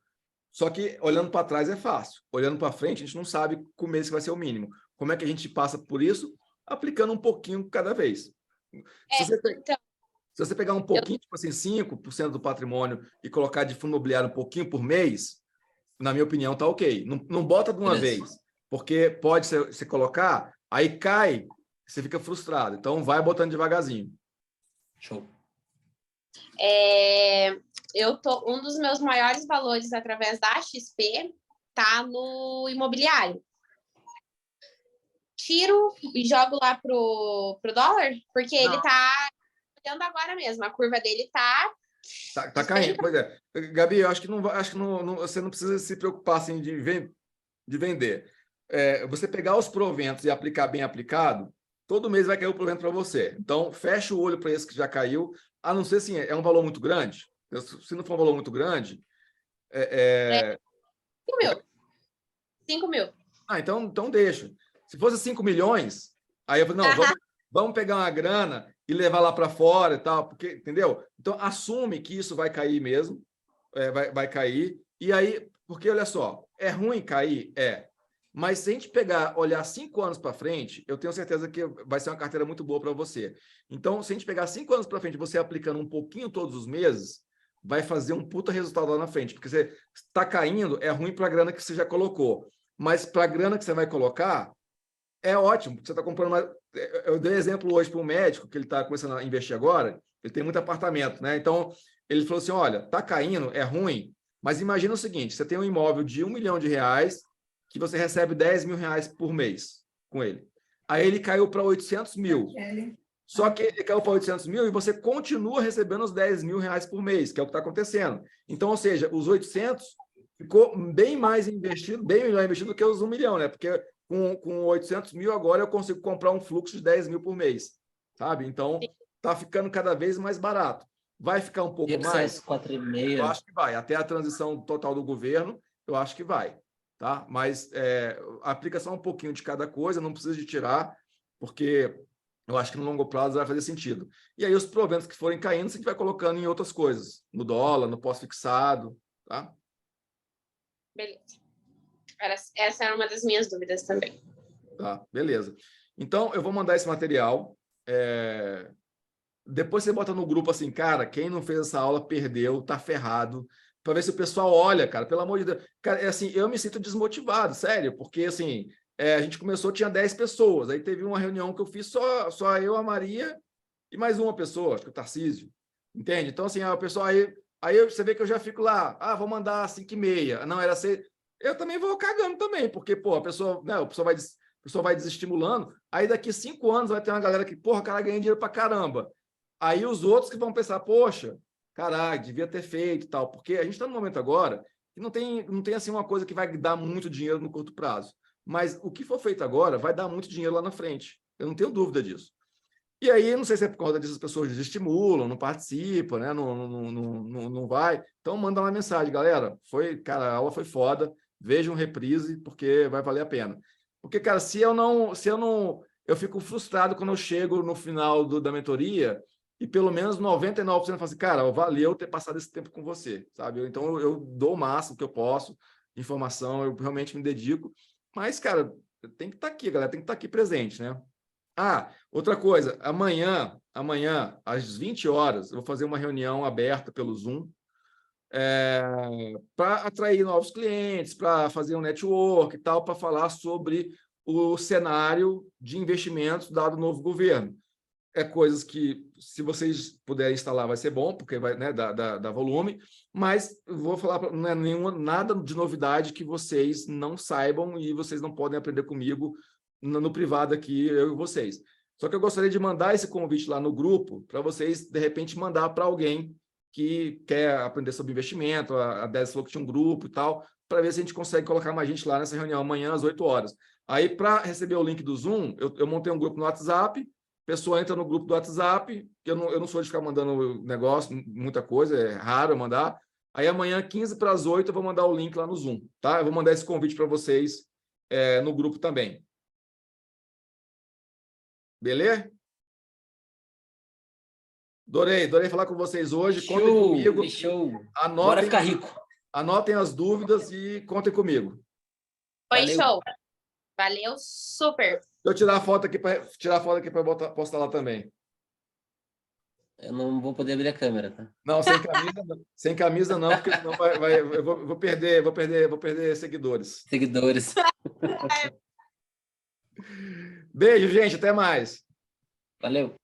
Só que olhando para trás é fácil. Olhando para frente, a gente não sabe com o mês que vai ser o mínimo. Como é que a gente passa por isso? Aplicando um pouquinho cada vez. Se você pegar um pouquinho, tipo assim, 5% do patrimônio e colocar de fundo imobiliário um pouquinho por mês, na minha opinião, tá ok. Não bota de uma vez, porque pode você colocar, aí cai, você fica frustrado. Então, vai botando devagarzinho. Show. Um dos meus maiores valores através da XP tá no imobiliário. Tiro e jogo lá pro dólar, porque ele tá olhando agora mesmo, a curva dele tá caindo. Pois é. Gabi, eu acho que você não precisa se preocupar assim, de vender. Você pegar os proventos e aplicar bem aplicado, todo mês vai cair o provento para você. Então, fecha o olho para esse que já caiu, a não ser assim, é um valor muito grande. Se não for um valor muito grande... 5 mil. 5 mil. Então deixa. Se fosse 5 milhões, aí eu falei, não, vamos pegar uma grana e levar lá para fora e tal, porque, entendeu? Então, assume que isso vai cair mesmo, vai cair, e aí, porque, olha só, É ruim cair? É. Mas se a gente olhar 5 anos para frente, eu tenho certeza que vai ser uma carteira muito boa para você. Então, se a gente pegar 5 anos para frente, você aplicando um pouquinho todos os meses, vai fazer um puta resultado lá na frente. Porque você está caindo, é ruim para a grana que você já colocou. Mas para a grana que você vai colocar, é ótimo, porque você está comprando mais. Eu dei exemplo hoje para um médico que ele está começando a investir agora, ele tem muito apartamento, né? Então, ele falou assim: olha, está caindo, é ruim, mas imagina o seguinte: você tem um imóvel de R$1 milhão que você recebe R$10 mil por mês com ele. Aí ele caiu para 800 mil. Só que ele caiu para 800 mil e você continua recebendo os R$10 mil por mês, que é o que está acontecendo. Então, ou seja, os 800 ficou bem mais investido, bem melhor investido do que os 1 milhão, né? Porque com 800 mil agora eu consigo comprar um fluxo de 10 mil por mês, sabe? Então, está ficando cada vez mais barato. Vai ficar um pouco mais? 4,5. Eu acho que vai. Até a transição total do governo, eu acho que vai. Tá? Mas aplica só um pouquinho de cada coisa, não precisa de tirar, porque eu acho que no longo prazo vai fazer sentido. E aí os proventos que forem caindo, a gente vai colocando em outras coisas, no dólar, no pós-fixado, tá? Beleza. Essa era uma das minhas dúvidas também. Tá, beleza. Então, eu vou mandar esse material. Depois você bota no grupo assim, cara, quem não fez essa aula perdeu, tá ferrado, para ver se o pessoal olha, cara, pelo amor de Deus. Cara, assim, eu me sinto desmotivado, sério, porque, assim, a gente começou, tinha 10 pessoas, aí teve uma reunião que eu fiz só eu, a Maria e mais uma pessoa, acho que o Tarcísio, entende? Então, assim, o pessoal aí você vê que eu já fico lá, vou mandar 5h30, não, era 6, eu também vou cagando também, porque, pô, a pessoa vai desestimulando, aí daqui 5 anos vai ter uma galera que, porra, o cara ganha dinheiro pra caramba. Aí os outros que vão pensar, poxa, caralho, devia ter feito e tal, porque a gente está no momento agora que não tem assim uma coisa que vai dar muito dinheiro no curto prazo, mas o que for feito agora vai dar muito dinheiro lá na frente, eu não tenho dúvida disso. E aí, não sei se é por causa disso, as pessoas desestimulam, não participam, né? Não vai. Então, manda uma mensagem, galera, cara, a aula foi foda, vejam reprise, porque vai valer a pena. Porque, cara, eu fico frustrado quando eu chego no final da mentoria e pelo menos 99% fala assim, cara, valeu ter passado esse tempo com você, sabe? Então, eu dou o máximo que eu posso, informação, eu realmente me dedico. Mas, cara, tem que estar aqui, galera, tem que estar aqui presente, né? Outra coisa, amanhã, às 20 horas, eu vou fazer uma reunião aberta pelo Zoom para atrair novos clientes, para fazer um network e tal, para falar sobre o cenário de investimentos dado o novo governo. Coisas que, se vocês puderem instalar, vai ser bom, porque vai, né, dar volume, mas eu vou falar, não é nada de novidade que vocês não saibam e vocês não podem aprender comigo no privado aqui, eu e vocês. Só que eu gostaria de mandar esse convite lá no grupo para vocês, de repente, mandar para alguém que quer aprender sobre investimento. A Désia falou que tinha um grupo e tal, para ver se a gente consegue colocar mais gente lá nessa reunião amanhã às 8 horas. Aí, para receber o link do Zoom, eu montei um grupo no WhatsApp, a pessoa entra no grupo do WhatsApp, que eu não sou de ficar mandando negócio, muita coisa, é raro eu mandar. Aí amanhã, 7:45, eu vou mandar o link lá no Zoom, tá? Eu vou mandar esse convite para vocês no grupo também. Beleza? Adorei falar com vocês hoje. Contem comigo. Show! Bora ficar rico. Anotem as dúvidas e contem comigo. Foi show. Valeu, super. Deixa eu tirar a foto aqui para postar lá também. Eu não vou poder abrir a câmera, tá? Não, sem camisa não, porque senão eu vou perder seguidores. Seguidores. Beijo, gente, até mais. Valeu.